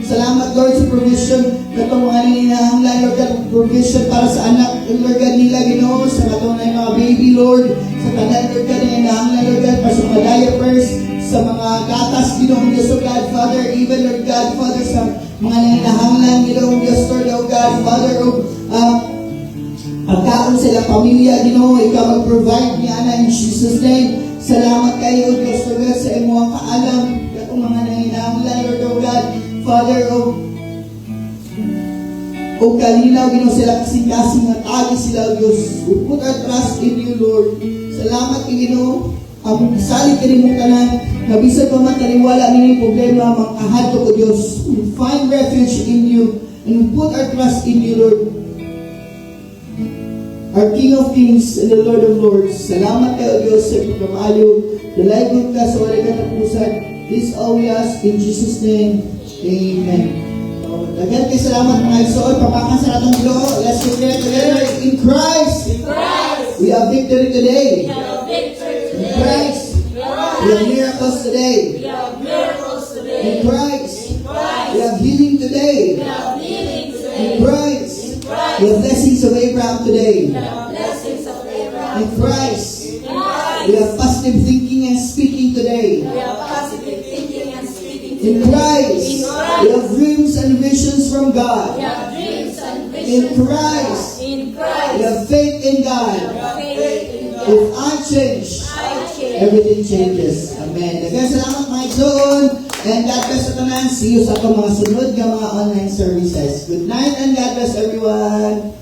Salamat Lord sa provision na itong mga ninahanglan Lord God, provision para sa anak Lord God nila Ginoo, sa katunay mga baby Lord, sa tanan Lord God na ninahanglan Lord God, para sa mga diapers, sa mga gatas Ginoo Diyos oh God Father, even Lord God Father sa mga ninahanglan Ginoo Diyos Lord oh God Father pagkaon sa ilang pamilya Ginoo, ikaw mag-provide niya na in Jesus name. Salamat kayo Diyos Lord God sa imong kaalam katong mga ninahanglan Lord oh God Father, o kalinaw, Ginoo, sila kasing-kasing at agi sila, Diyos. We put our trust in you, Lord. Salamat kay Ginoo. Ang salig kanimong tanan, na bisag pa man taniwala nini problema, makahadto ko, Diyos. We find refuge in you, and we put our trust in you, Lord. Our King of Kings and the Lord of Lords. Salamat kayo, Diyos, sa pagkamaayo. Dalaygon ka sa walay katapusan. This all we ask in Jesus' name. Amen. So, dagan kay salamat mga igsoon. Papakan sa natong Ginoo. Let's declare together in Christ. In Christ, We have victory today. we have victory In today. Christ. We have miracles today. We have miracles In today. Christ. In Christ, We have healing today. we have healing In today. Christ. In Christ, We have blessings of Abraham today. we have blessings of Abraham. In Christ. In Christ, We have positive thinking and speaking today. we have positive thinking and speaking In today. Christ. In We Christ, have dreams and visions from we God. have dreams and In visions. Christ. In We Christ, have faith in God. we have faith in God. If I change, I change. everything changes. Amen. Daghang salamat mga igsoon. And God bless sa tanan. See you sa atong mga sunod nga mga online services. Good night and God bless everyone.